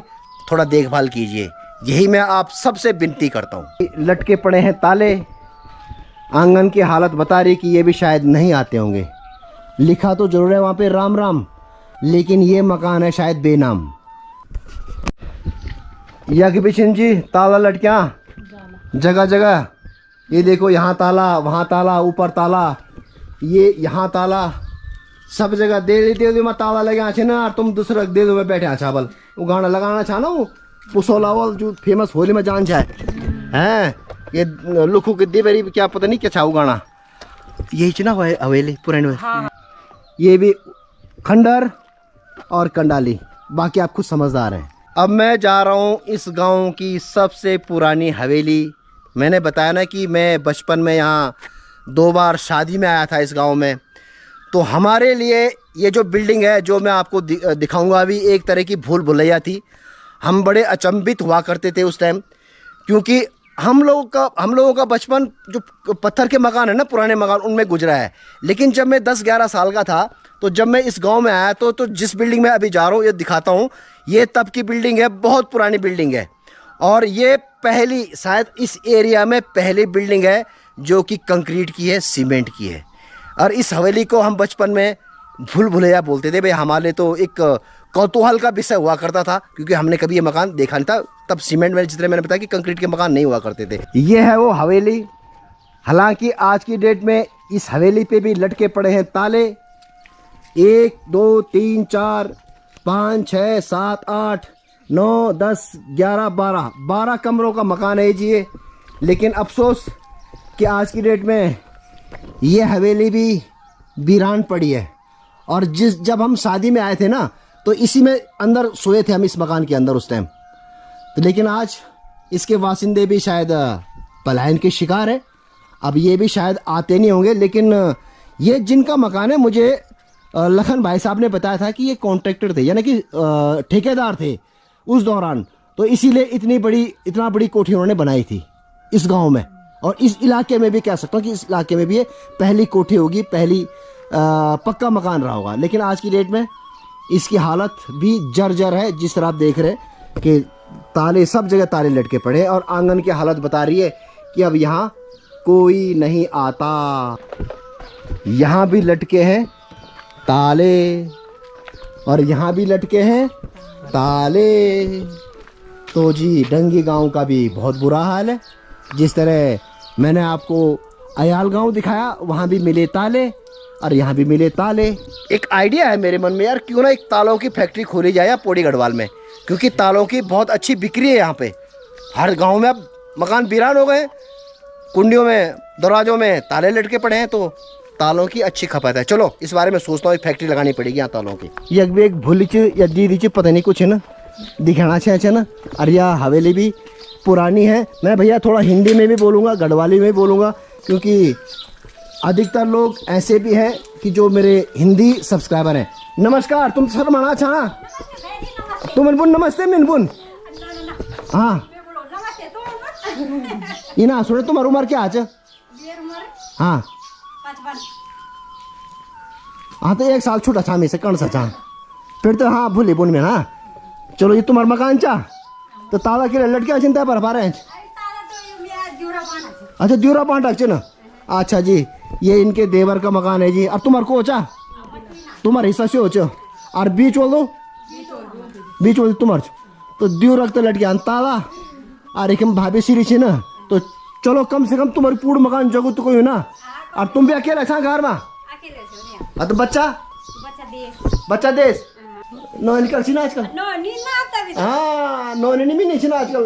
Speaker 1: थोड़ा देखभाल कीजिए, यही मैं आप सबसे विनती करता हूँ। लटके पड़े हैं ताले आंगन की हालत बता रही कि ये भी शायद नहीं आते होंगे। लिखा तो जरूर है वहाँ पे राम राम, लेकिन ये मकान है शायद बेनाम। यज्ञ बिशन जी ताला लटकियाँ जगह जगह, ये देखो यहाँ ताला, वहाँ ताला, ऊपर ताला, ये यहाँ ताला, सब जगह दे दे मैं ताला लगे छे ना। और तुम दूसरा दे दो मैं बैठे अच्छा बल वो गाना लगाना छा ना, वो पुसोला वाल जो फेमस होली में जान जाए हैं, ये लुखू के देवरी क्या पता नहीं क्या छा वो गाना, यही च ना हवेली पुरानी। हाँ। ये भी खंडर और कंडाली, बाकी आप खुद समझदार हैं। अब मैं जा रहा हूँ इस गांव की सबसे पुरानी हवेली। मैंने बताया ना कि मैं बचपन में यहाँ 2 बार शादी में आया था इस गांव में, तो हमारे लिए ये जो बिल्डिंग है जो मैं आपको दिखाऊंगा अभी, एक तरह की भूल भुलैया थी। हम बड़े अचंभित हुआ करते थे उस टाइम, क्योंकि हम लोगों का बचपन जो पत्थर के मकान है ना, पुराने मकान, उनमें गुजरा है। लेकिन जब मैं 10-11 साल का था, तो जब मैं इस गांव में आया तो जिस बिल्डिंग में अभी जा रहा हूँ ये दिखाता हूँ, ये तब की बिल्डिंग है, बहुत पुरानी बिल्डिंग है। और ये पहली, शायद इस एरिया में पहली बिल्डिंग है जो कि कंक्रीट की है, सीमेंट की है। और इस हवेली को हम बचपन में भूल भुलैया बोलते थे भाई। हमारे तो एक कौतूहल का विषय हुआ करता था, क्योंकि हमने कभी ये मकान देखा नहीं था। तब सीमेंट में, जितने मैंने बताया कि कंक्रीट के मकान नहीं हुआ करते थे। ये है वो हवेली। हालांकि आज की डेट में इस हवेली पे भी लटके पड़े हैं ताले। 1 2 3 4 5 6 7 8 9 10 11 12 कमरों का मकान है जी ये। लेकिन अफसोस कि आज की डेट में ये हवेली भी वीरान पड़ी है। और जब हम शादी में आए थे ना, तो इसी में अंदर सोए थे हम, इस मकान के अंदर उस टाइम। तो लेकिन आज इसके वासिंदे भी शायद पलायन के शिकार है। अब ये भी शायद आते नहीं होंगे। लेकिन ये जिनका मकान है, मुझे लखन भाई साहब ने बताया था कि ये कॉन्ट्रैक्टर थे, यानी कि ठेकेदार थे उस दौरान। तो इसीलिए इतना बड़ी कोठी उन्होंने बनाई थी इस गांव में। और इस इलाके में भी कह सकता हूँ कि इस इलाके में भी ये पहली कोठी होगी, पहली पक्का मकान रहा होगा। लेकिन आज की डेट में इसकी हालत भी जर्जर है, जिस तरह आप देख रहे हैं कि ताले, सब जगह ताले लटके पड़े हैं। और आंगन की हालत बता रही है कि अब यहाँ कोई नहीं आता। यहाँ भी लटके हैं ताले और यहाँ भी लटके हैं ताले। तो जी डंगी गांव का भी बहुत बुरा हाल है। जिस तरह मैंने आपको अयाल गांव दिखाया, वहाँ भी मिले ताले और यहाँ भी मिले ताले। एक आइडिया है मेरे मन में यार, क्यों ना एक तालों की फैक्ट्री खोली जाए पोड़ी गढ़वाल में, क्योंकि तालों की बहुत अच्छी बिक्री है यहाँ पे। हर गांव में अब मकान वीरान हो गए, कुंडियों में, दरवाजों में ताले लटके पड़े हैं, तो तालों की अच्छी खपत है। चलो इस बारे में सोचता हूँ, एक फैक्ट्री लगानी पड़ेगी यहाँ तालों की। यह भी एक भूली या दीदी पता नहीं कुछ है ना, दिखाना चाहिए ना। और यह हवेली भी पुरानी है। मैं भैया थोड़ा हिंदी में भी बोलूँगा, गढ़वाली में भी बोलूँगा, क्योंकि अधिकतर लोग ऐसे भी हैं कि जो मेरे हिंदी सब्सक्राइबर हैं। नमस्कार, तुम सर माना छाना तुम मिनबुन, नमस्ते मिनबुन। हाँ ये ना सुने, तुम्हारी उम्र क्या आज? हाँ हाँ, तो 1 साल छूटा छा में से कौन सा चाह फिर तो। हाँ भूले बुन में ना। चलो ये तुम्हारा मकान चाह, तो ताला के लटके चिंता पर पा रहे हैं। अच्छा द्यूरा पांटा ना। अच्छा जी, ये इनके देवर का मकान है जी। अब तुम्हारे को चा, तुम्हारे हिस्सा से हो च, और बीच बोल दो, बीच बोल तुम्हारे, तो द्यू रखते लटके ताला। और एक भाभी सीरी छे ना, तो चलो कम से कम तुम्हारी पूर्ण मकान जगह तो कोई हो ना। और तुम भी अकेले छा घर में? तो बच्चा देश नो निकल छी ना आजकल। हाँ नो नहीं नहीं छी ना आजकल।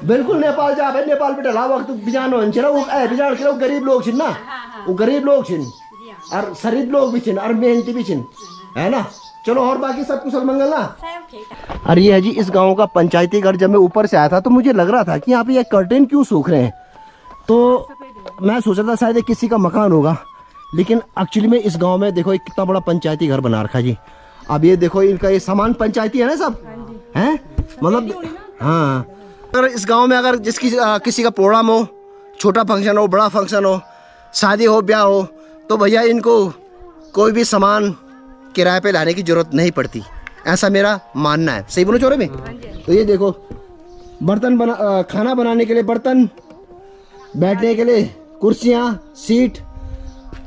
Speaker 1: बिल्कुल नेपाल जा भाई, नेपाल पे डला वक्त बिजान हो ना, वो बिजान के लोग गरीब लोग छिन ना, वो गरीब लोग छिन और शरीफ लोग भी छिन और मेहनती भी छिन, है ना। चलो और बाकी सब कुशल मंगल ना। अरे ये है जी इस गांव का पंचायती घर। जब मैं ऊपर से आया था तो मुझे लग रहा था कि यहाँ पे ये कर्टेन क्यों सूख रहे हैं, तो मैं सोचा था शायद किसी का मकान होगा। लेकिन एक्चुअली में इस गांव में देखो एक कितना बड़ा पंचायती घर बना रखा जी। अब ये देखो इनका ये सामान पंचायती है ना सब, हैं मतलब। हाँ अगर इस गांव में अगर किसी का प्रोग्राम हो, छोटा फंक्शन हो, बड़ा फंक्शन हो, शादी हो, ब्याह हो, तो भैया इनको कोई भी सामान किराए पे लाने की जरूरत नहीं पड़ती, ऐसा मेरा मानना है। सही बोलो चोरे में? तो ये देखो बर्तन खाना बनाने के लिए बर्तन, बैठने के लिए कुर्सियाँ, सीट,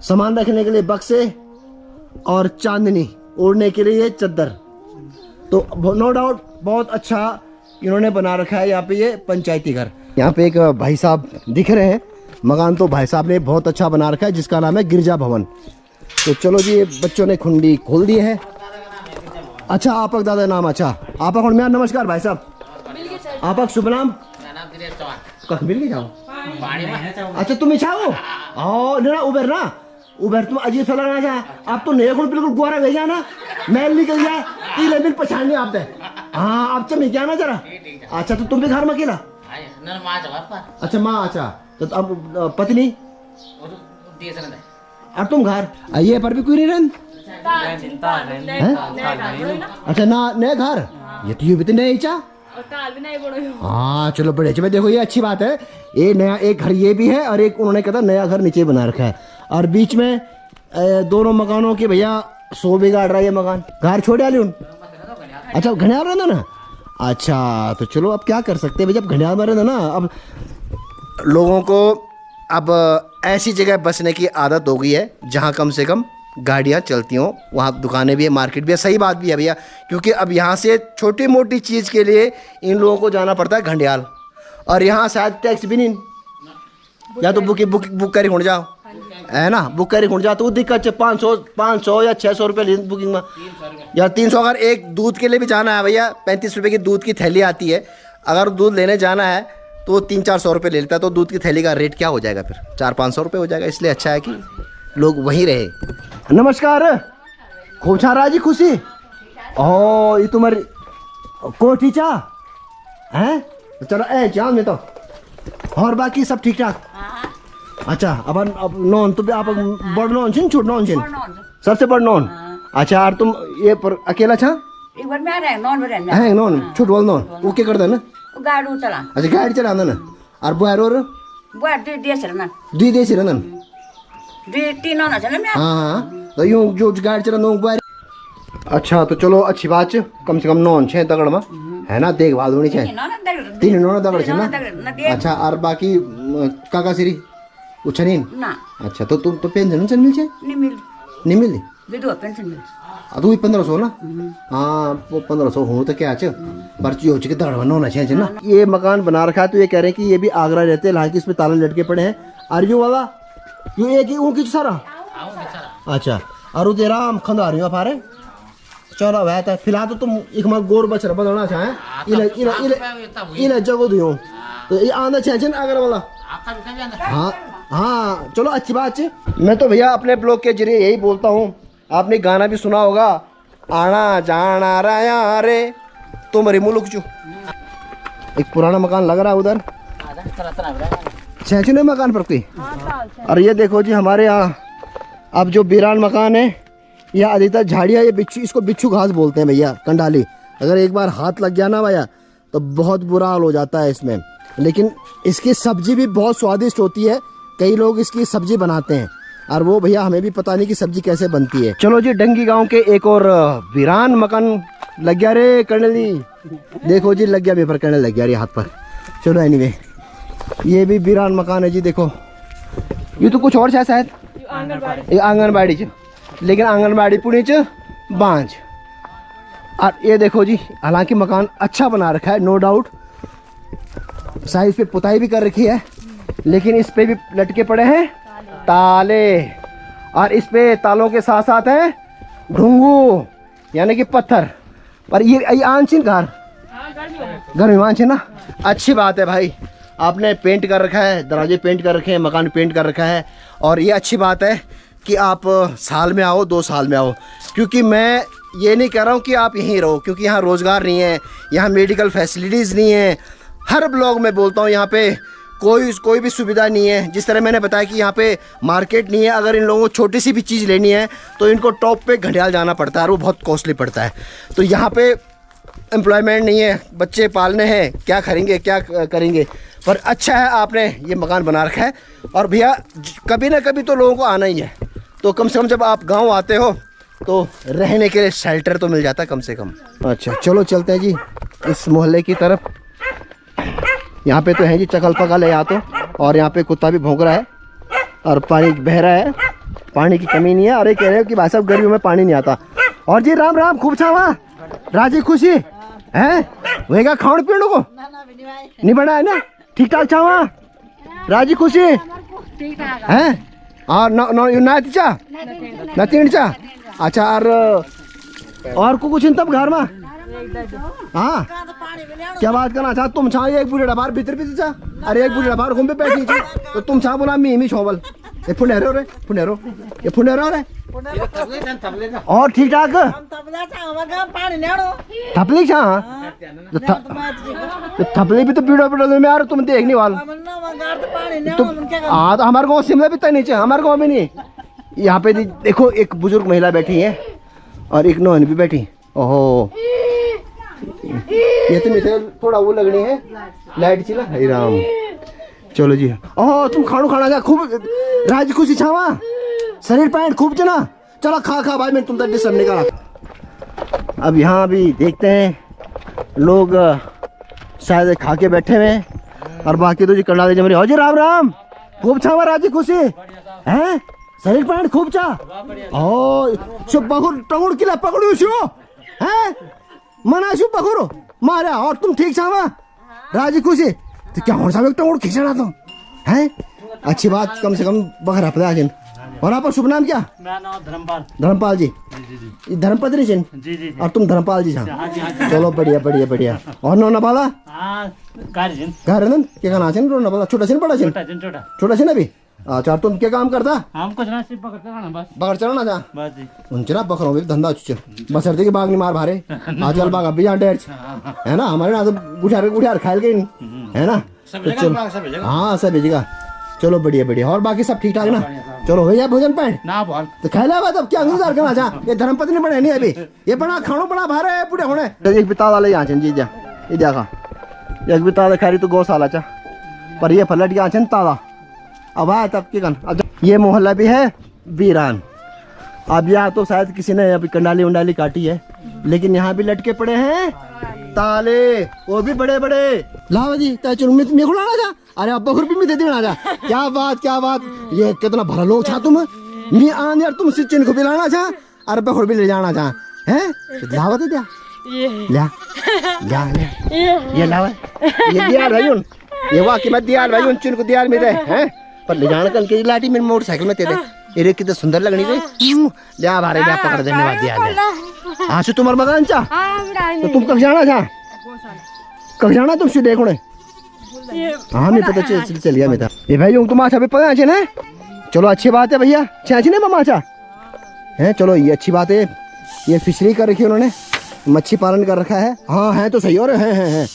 Speaker 1: सामान रखने के लिए बक्से और चांदनी, ओढ़ने के लिए ये चद्दर। तो नो डाउट बहुत अच्छा इन्होंने बना रखा है यहाँ पे ये पंचायती घर। यहाँ पे एक भाई साहब दिख रहे हैं, मकान तो भाई साहब ने बहुत अच्छा बना रखा है जिसका नाम है गिरजा भवन। तो चलो जी, ये बच्चों ने खुंडी खोल दी है। अच्छा आपका दादा नाम, अच्छा आपका कौन? मैं नमस्कार भाई साहब, आपका शुभ नाम? मिल गए जाओ। अच्छा तुम इच्छाओ ना उबेर ना उबेर तुम अजीब सा लगना चाहे। आप तो नए बिल्कुल गुआरा भेजा ना, मैल निकल जाए तीन मिल पछाड़ नहीं आप दे। हाँ आप चल क्या ना जरा। अच्छा तो तुम भी घर में अकेला? अच्छा माँ, अच्छा तो अब पत्नी और तुम घर ये पर भी कोई नहीं रहन? अच्छा ना नया घर, ये तो ये भी तो नया इच्छा। हाँ चलो बड़े अच्छे। देखो ये अच्छी बात है, ये नया एक घर ये भी है और एक उन्होंने कहा नया घर नीचे बना रखा है और बीच में दोनों मकानों के भैया 100 बिगाड़ रहा है ये मकान। घर छोड़े आली उन। अच्छा घनियाल रहना ना। अच्छा तो चलो अब क्या कर सकते हैं भाई, जब घनियाल में रहना ना, अब लोगों को अब ऐसी जगह बसने की आदत हो गई है जहाँ कम से कम गाड़ियाँ चलती हों, वहाँ दुकानें भी है, मार्केट भी है। सही बात भी है भैया, क्योंकि अब यहाँ से छोटी मोटी चीज़ के लिए इन लोगों को जाना पड़ता है घंडियाल, और यहाँ शायद टैक्स भी नहीं, या तो बुक करी उड़ जाओ है ना, बुक करी उड़ जाओ तो दिक्कत है। 500 या 600 रुपये बुकिंग में, या 300। अगर एक दूध के लिए भी जाना है भैया, 35 रुपये की दूध की थैली आती है, अगर दूध लेने जाना है तो 300-400 रुपये ले लेता है, तो दूध की थैली का रेट क्या हो जाएगा फिर? 400-500 रुपये हो जाएगा। इसलिए अच्छा है कि लोग वहीं रहे। नमस्कार, खूब छा जी खुशी। ओ ये तुम्हारी कोठी चा है? चलो ए जान में तो, और बाकी सब ठीक ठाक? अच्छा अब नॉन तो आप बड़ नॉन छिन छोट नॉन छिन? सबसे बड़ नॉन। अच्छा और तुम ये पर अकेला छा?
Speaker 4: एक बार मैं रहे नॉन बरे
Speaker 1: है नॉन छोट वाल नॉन वो क्या करता है ना?
Speaker 4: गाड़ी चला।
Speaker 1: अच्छा गाड़ी चलाना ना। और बुआर और
Speaker 4: बुआर दे देश रहना,
Speaker 1: दुई देश रहना,
Speaker 4: दे तीन होना चाहिए मैं।
Speaker 1: हाँ तो यूं जो गाड़ी चलाना बुआर। अच्छा तो चलो अच्छी बात है, कम से कम नॉन छे दगड़ में है ना, देखभाल होनी चाहिए। तीन नॉन दगड़ छे ना। अच्छा और बाकी काका श्री उछनीन
Speaker 4: ना।
Speaker 1: अच्छा तो तुम तो पेंशन चल मिल छे? नहीं मिली
Speaker 4: विधवा पेंशन मिल।
Speaker 1: तू 1500 ना? हाँ वो 1500 हो तो क्या पर्ची हो चुकी दगड़ बनना होना चाहिए ना। ये मकान बना रखा है तो ये कह रहे हैं कि ये भी आगरा रहते हैं, हालांकि इसमें ताले लटके पड़े हैं। और यू वाला यू एक ही ऊँची सारा। अच्छा और वो तेरा हम खंदा रही हो फारे चलो वह था। फिलहाल तो तुम एक मत गोर बचर बनाना चाहे इले जगह दियो तो ये आना चाहिए अगर वाला। हाँ हाँ चलो अच्छी बात है। मैं तो भैया अपने ब्लॉग के जरिए यही बोलता हूँ, आपने गाना भी सुना होगा, आना जाना रहा रे तुम्हारी मुल्क चू। एक पुराना मकान लग रहा है उधर, छह मकान पर कोई। और ये देखो जी हमारे यहाँ अब जो वीरान मकान है, यह अधिकतर झाड़ियाँ, ये बिच्छू, इसको बिच्छू घास बोलते हैं भैया, कंडाली। अगर एक बार हाथ लग गया ना भैया तो बहुत बुरा हाल हो जाता है इसमें। लेकिन इसकी सब्जी भी बहुत स्वादिष्ट होती है, कई लोग इसकी सब्जी बनाते हैं, और वो भैया हमें भी पता नहीं कि सब्जी कैसे बनती है। चलो जी डंगी गांव के एक और वीरान मकान लग गया रे कर्नल जी, देखो जी लग गया पेपर, कर्नल लग गया रे हाथ पर। चलो एनीवे ये भी वीरान मकान है जी। देखो ये तो कुछ और है शायद, ये आंगनबाड़ी च, लेकिन आंगनबाड़ी पुणे च बांझ। और ये देखो जी हालांकि मकान अच्छा बना रखा है नो डाउट, साइज पे पुताई भी कर रखी है, लेकिन इस पे भी लटके पड़े हैं ताले, और इस पे तालों के साथ साथ है ढूंगू यानी कि पत्थर। पर ये आंशिन घर में आंशिन ना। अच्छी बात है भाई, आपने पेंट कर रखा है, दरवाजे पेंट कर रखे हैं, मकान पेंट कर रखा है, और ये अच्छी बात है कि आप साल में आओ 2 साल में आओ। क्योंकि मैं ये नहीं कह रहा हूँ कि आप यहीं रहो, क्योंकि यहाँ रोज़गार नहीं है, यहाँ मेडिकल फैसिलिटीज़ नहीं है। हर ब्लॉग में बोलता हूँ यहाँ पे कोई भी सुविधा नहीं है। जिस तरह मैंने बताया कि यहाँ पे मार्केट नहीं है, अगर इन लोगों को छोटी सी भी चीज़ लेनी है तो इनको टॉप पे घंडियाल जाना पड़ता है, और वो बहुत कॉस्टली पड़ता है। तो यहाँ पे एम्प्लॉयमेंट नहीं है, बच्चे पालने हैं, क्या करेंगे क्या करेंगे। पर अच्छा है आपने ये मकान बना रखा है, और भैया कभी ना कभी तो लोगों को आना ही है, तो कम से कम जब आप गाँव आते हो तो रहने के लिए शेल्टर तो मिल जाता है कम से कम। अच्छा चलो चलते हैं जी इस मोहल्ले की तरफ। यहाँ पे तो है जी चकल पकल है यहाँ तो। और यहाँ पे कुत्ता भी भौंक रहा है और पानी बह रहा है, पानी की कमी नहीं है। और ये कह रहे हो कि भाई साहब गर्मियों में पानी नहीं आता। और जी राम राम, खूब छावा राजी खुशी है वेगा खाण पीण को नहीं बना है ना, ठीक ठाक छावा राजी खुशी है। और ना चा ना तीन चा अच्छा। और को कुछ तब घर में हाँ क्या बात करना चाह तुम छा एक बुढ़ा बाहर भीतर भी चा, अरे एक बुढ़ा बाहर घूम पे बैठी छे तो तुम छा बोला मी छोबल ये फुंडेरो रे फुंडेरो ये फुंडेरो रे और ठीक ठाक थपली छा तो थपली भी तो पीड़ो पीड़ो में यार तुम देखने वाल तुम हाँ तो हमारे गाँव शिमला भी तक नीचे हमारे गाँव में नहीं। यहाँ पे देखो एक बुजुर्ग महिला बैठी है और एक नौन भी बैठी। ओहो ये तो मुझे थोड़ा वो लगनी है लाइट चिला हरी राम। चलो जी ओह तुम खाणो खाना जा खूब राज खुशी छावा शरीर पैंट खूब चला चलो खा भाई मैं तुम तक डिस्टर्ब नहीं करा। अब यहाँ भी देखते हैं लोग शायद खा के बैठे हुए हैं और बाकी तो जी करना दे जमरी। हो जी राम राम, खूब छावा राजी खुशी हैं शरीर पैंट खूब चा ओ शुभ पकड़ टंगुड़ किला पकड़ू शो हैं मना शुभ पकड़ो मारा। और तुम ठीक छावा राजी खुशी तो क्या हो सब टंगुड़ खींचना तुम हैं अच्छी बात कम से कम बखरा पता है। और आपका शुभ नाम क्या?
Speaker 9: मेरा नाम धर्मपाल।
Speaker 1: धर्मपाल जी धर्मपत्री जी
Speaker 9: जी
Speaker 1: और तुम धर्मपाल जी चलो बढ़िया बढ़िया बढ़िया। और नौना पाला घर क्या नाच है छोटा छे बड़ा छोटा छे ना भी अच्छा। तुम क्या काम करता?
Speaker 9: हम कुछ ना सिर्फ बस
Speaker 1: बकर चढ़ना जा
Speaker 9: बस जी
Speaker 1: उनचना बकरों में धंधा बस सर्दी के बाग नहीं मार भारे आजकल बाग अभी यहाँ डेढ़ है ना हमारे ना तो गुठार गुठार खायल गई नहीं है ना तो हाँ सब भेजेगा। चलो बढ़िया बढ़िया। और बाकी सब ठीक ठाक ना? चलो हो जाए भोजन पैंट
Speaker 9: ना बोल
Speaker 1: तो खाया बात अब क्या इंतजार करना चाह ये धर्मपत्नी बने नहीं अभी ये बना खानो बना भारे है पूरे होने एक बिता वाले यहाँ जी जा ये देखा एक बिता खा रही तो गौशाला चा पर ये पलट गया छन ताला अब आया तब के कन। अब ये मोहल्ला भी है वीरान। अब यहाँ तो शायद किसी ने अभी कंडाली उंडाली काटी है लेकिन यहाँ भी लटके पड़े हैं ताले वो भी बड़े बड़े। लावा जी चलो मैं खुलाना जा अरे अब बखर भी मैं दे देना जा। क्या बात ये कितना भरा लोग छा तुम मैं आन यार तुम सिचन को भी लाना जा अरे बखर भी ले जाना जा हैं लावा दे दिया ल्या ल्या ये लावा ये दिया भाई उन ये वाकई में दिया भाई उन चिन को दिया में दे हैं पर ले जाना कल के लाठी मेरे मोटरसाइकिल में तेरे ये कितने सुंदर लगनी थी लिया भारे लिया पकड़ देने वाला दिया हाँ सु तुम्हारा मकान चा तो तुम कब जाना था कब जाना तुम सीधे देखो हाँ मैं पता चल गया मैं था ये भाई तुम अच्छा भी पता है ना। चलो अच्छी बात है भैया चाची ने मामा चा है चलो ये अच्छी बात है। ये फिशरी कर रखी है उन्होंने मच्छी पालन कर रखा है हाँ है तो सही और है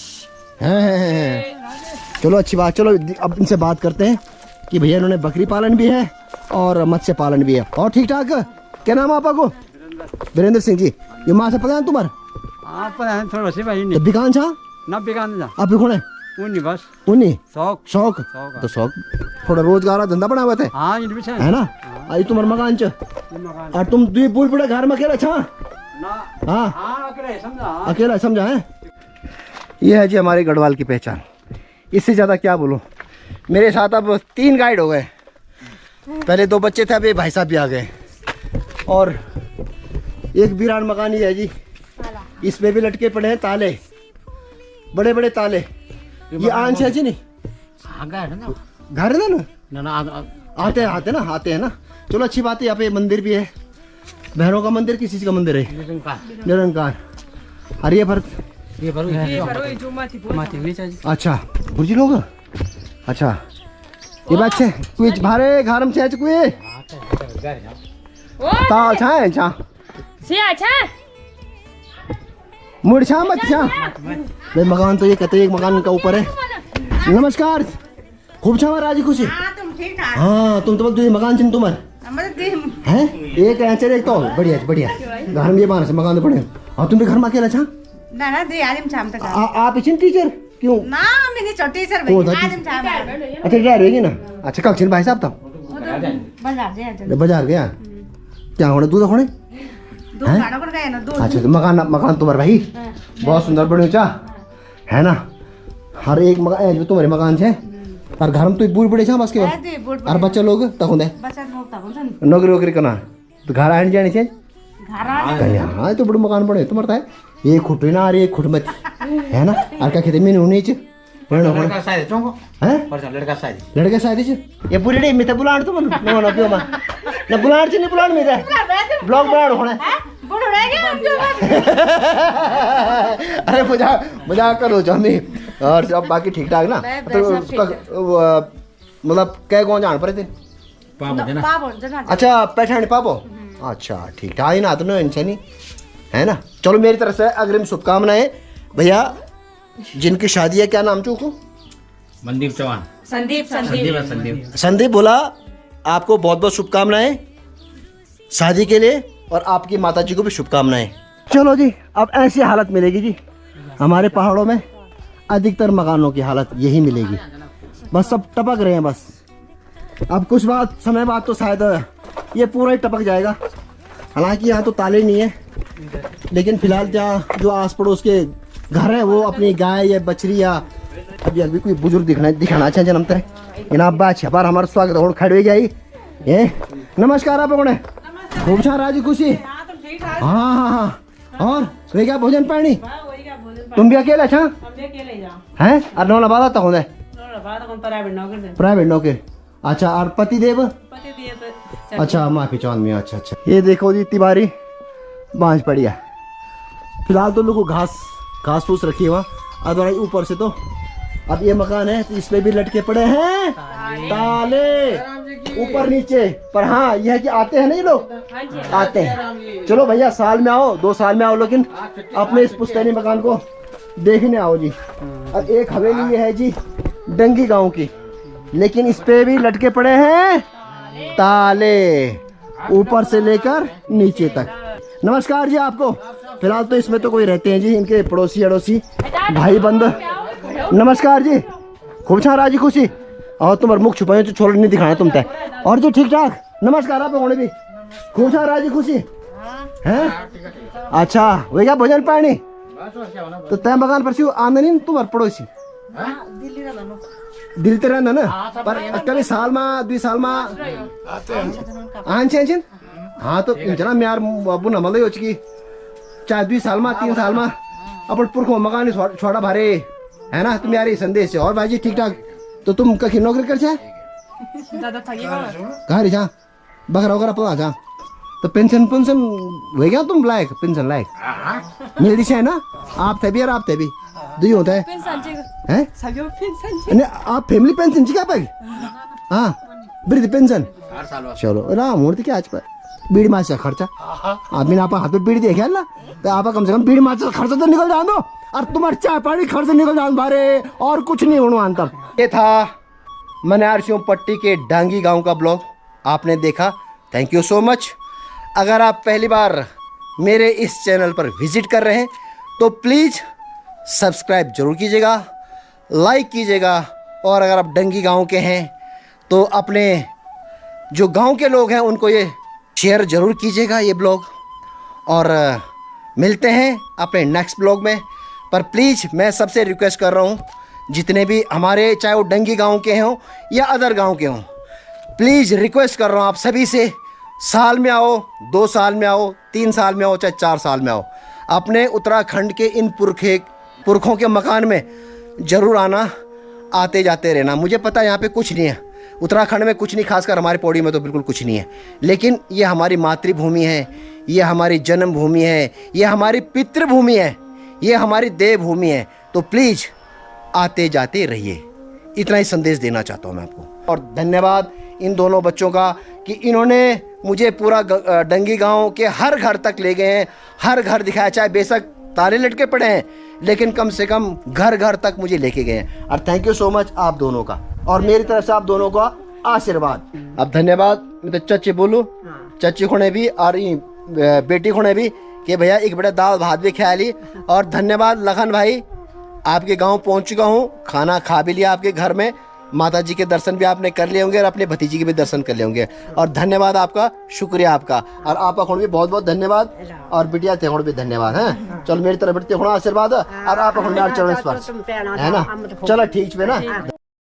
Speaker 1: चलो अच्छी बात। चलो अब इनसे बात करते हैं कि भैया इन्होंने बकरी पालन भी है और मत्स्य पालन भी है और ठीक ठाक। क्या नाम आपका को? वीरेंद्र सिंह जी। ये माँ से पता है तुम्हारा
Speaker 9: थोड़ा सी भाई
Speaker 1: तो बिकान छा
Speaker 9: ना बिकान जा
Speaker 1: आप कौन है?
Speaker 9: उन्हीं बस
Speaker 1: उन्हीं
Speaker 9: शौक
Speaker 1: तो शौक थोड़ा रोजगार धंधा बना हुआ
Speaker 9: हाँ
Speaker 1: है ना। आई तुम्हारा मकान च और तुम दुई पुल पड़े घर में अकेला छा हाँ अकेला समझा है। ये है जी हमारे गढ़वाल की पहचान। इससे ज़्यादा क्या बोलो। मेरे साथ अब 3 गाइड हो गए। पहले 2 बच्चे थे अभी भाई साहब भी आ गए और एक वीरान मकान ही है जी। इसमें भी लटके पड़े हैं ताले बड़े बड़े ताले। ये आंच है जी नहीं घर है ना आते हैं ना। चलो अच्छी बात है। यहाँ पे मंदिर भी है बहनों का मंदिर किसी का मंदिर है निरंकार। अरे अच्छा बुर्जी लोग अच्छा ये बात है कुछ भारे घर में छे कुए ता छाए छा
Speaker 6: से अच्छा
Speaker 1: मुड़ छा मत छा भाई मकान तो ये कहते एक मकान का ऊपर है। नमस्कार खूब छा राजी खुशी हाँ तुम तो तुझे मकान चिन तुम्हारे हैं एक ऐसे एक तो बढ़िया बढ़िया घर में ये बार से मकान पड़े और तुम भी घर में अकेला छा
Speaker 2: ना दे आदिम शाम तक
Speaker 1: आप इचिन टीचर क्यों
Speaker 2: ना मेरी छोटी सर भाई आदिम शाम
Speaker 1: अच्छा क्या रहेगी ना। अच्छा कब छिन भाई साहब तब बाजार गया क्या होने दूध होने अच्छा तो मकान तुम्हारा भाई बहुत सुंदर बने चा है ना। हर एक मकान तुम्हारे मकान से और घर में तो बूढ़ बड़े छा बस के
Speaker 2: दे बोर्ड
Speaker 1: और बच्चा लोग तक होंगे
Speaker 2: बच्चा लोग तक हुन्छ नि
Speaker 1: नौकरी वोकरी करना तो घर आने जाने से
Speaker 2: घर आने
Speaker 1: कहीं हाँ तो बड़े मकान बड़े तुम्हारा है ये खुट ना आ रही है खुट मत है ना और क्या कहते मीन होनी चाहिए
Speaker 3: लड़का शायद चोंको
Speaker 1: हैं
Speaker 3: परसा लड़का शायद
Speaker 1: लड़के शायद ये पूरी डे मिता बुलान तो मन न पियो मा न बुलान छी नहीं बुलान मिता ब्लॉग बनाड़ होना
Speaker 2: बुढ़ो रह गया हम जो
Speaker 1: अरे मजाक करो जामी और सब बाकी ठीक ठाक ना तो उसका मतलब क्या कौन जान पड़े थे
Speaker 2: पाप हुन्छ न
Speaker 1: अच्छा पैठानी पापो अच्छा ठीक ठाक ही ना तो इनसे नहीं है ना चलो मेरी तरफ से अग्रिम शुभकामनाएं भैया जिनकी शादी है क्या नाम चूको
Speaker 3: मनदीप चौहान
Speaker 2: संदीप संदीप
Speaker 1: संदीप बोला आपको बहुत बहुत शुभकामनाएं शादी के लिए और आपकी माताजी को भी शुभकामनाएं चलो जी अब ऐसी हालत मिलेगी जी हमारे पहाड़ों में अधिकतर मकानों की हालत यही मिलेगी बस सब टपक रहे हैं बस अब कुछ बाद समय बाद तो शायद ये पूरा ही टपक जाएगा हालांकि यहाँ तो ताले नहीं है लेकिन फिलहाल जहाँ जो आस पड़ोस के घर है वो अपनी गाय या बछड़ी या अभी अभी कोई बुजुर्ग दिखाना चाहिए जन्मता है इना अब्बा छपार हमारा स्वागत हो खड़े जाई ये नमस्कार आप लोगों खूब छा राजी खुशी हाँ हाँ हाँ और वे क्या भोजन पानी तुम भी अकेले छा हैं और नौला बादा तक होने प्राइवेट नौकरी अच्छा और पति देव अच्छा माफी चांद में अच्छा अच्छा ये देखो जी तिवारी बांझ पड़ी है फिलहाल तो लोगों को घास फूस रखी है वहाँ अदरवाइज ऊपर से तो अब ये मकान है तो इसमें भी लटके पड़े हैं ताले ऊपर नीचे पर हाँ यह है कि आते हैं ना ये लोग आते हैं चलो भैया साल में आओ 2 साल में आओ लेकिन अपने इस पुश्तैनी मकान को देखने आओ जी अब एक हवेली ये है जी डंगी गांव की लेकिन इस पे भी लटके पड़े हैं ताले ऊपर से लेकर नीचे तक नमस्कार जी आपको फिलहाल तो इसमें तो कोई रहते हैं जी इनके पड़ोसी अड़ोसी भाई बंद नमस्कार जी खूब छा राजी खुशी और तुम्हारे मुख छुपाए तो छोड़ नहीं दिखाना तुम तय और जी ठीक ठाक नमस्कार आप लोगों ने भी खूब छा राजी खुशी हैं अच्छा वही क्या भोजन पानी तो तय मकान पर आमदनी तुम्हारे पड़ोसी दिल्ली तो रहना ना पर कभी साल में 2 साल में आंचन हाँ तो जना मैं यार अबू न मलाई हो कि चाहे 2 साल में 3 साल में अपन पुरखों मकान छोड़ा भारे है ना तुम यार संदेश है और भाई ठीक ठाक तो तुम कहीं नौकरी कर चाहे कहाँ रही जा बकरा वगैरह पता जा तो पेंशन हो गया तुम लायक पेंशन लायक मिल दी है ना आप थे भी और आप थे भी दो होता है आप फैमिली पेंशन जी क्या पाएगी हाँ वृद्ध पेंशन चलो ना मूर्ति क्या आज पर बीड़ी माच का खर्चा आदमी आप हाथ पे बीड़ी देखे ना तो आप कम से कम बीड़ी माच का खर्चा तो निकल जान दो और तुम्हारे चाय पानी खर्च निकल जान बारे और कुछ नहीं होना अंतर ये था मनारसियों पट्टी के डांगी गांव का ब्लॉग आपने देखा थैंक यू सो मच अगर आप पहली बार मेरे इस चैनल पर विजिट कर रहे हैं तो प्लीज़ सब्सक्राइब जरूर कीजिएगा लाइक कीजिएगा और अगर आप डंगी गांव के हैं तो अपने जो गांव के लोग हैं उनको ये शेयर ज़रूर कीजिएगा ये ब्लॉग और मिलते हैं अपने नेक्स्ट ब्लॉग में पर प्लीज़ मैं सबसे रिक्वेस्ट कर रहा हूँ जितने भी हमारे चाहे वो डंगी गांव के हों या अदर गांव के हों प्लीज़ रिक्वेस्ट कर रहा हूँ आप सभी से साल में आओ 2 साल में आओ 3 साल में आओ चाहे 4 साल में आओ अपने उत्तराखंड के इन पुरखों के मकान में ज़रूर आना आते जाते रहना मुझे पता है यहाँ पे कुछ नहीं है उत्तराखंड में कुछ नहीं खासकर हमारी पौड़ी में तो बिल्कुल कुछ नहीं है लेकिन ये हमारी मातृभूमि है ये हमारी जन्मभूमि है ये हमारी पितृभूमि है ये हमारी देवभूमि है तो प्लीज़ आते जाते रहिए इतना ही संदेश देना चाहता हूँ मैं आपको और धन्यवाद इन दोनों बच्चों का कि इन्होंने मुझे पूरा डंगी गांव के हर घर तक ले गए हैं हर घर दिखाया चाहे बेशक ताले लटके पड़े हैं लेकिन कम से कम घर घर तक मुझे लेके गए हैं और थैंक यू सो मच आप दोनों का और मेरी तरफ से आप दोनों का आशीर्वाद अब धन्यवाद मैं तो चच्ची बोलूँ चच्ची खोने भी और बेटी खोने भी कि भैया एक बड़ा दाल भात भी खा ली और धन्यवाद लखन भाई आपके गांव पहुंच चुका हूं खाना खा भी लिया आपके घर में माता जी के दर्शन भी आपने कर लिए होंगे और अपने भतीजी के भी दर्शन कर लिए होंगे और धन्यवाद आपका शुक्रिया आपका और आपका खोड़ भी बहुत बहुत धन्यवाद और बिटिया तेखोड़ भी धन्यवाद है चलो मेरी तरफ तेखोड़ा आशीर्वाद और आप चरण स्पर्श है ना चलो ठीक है ना।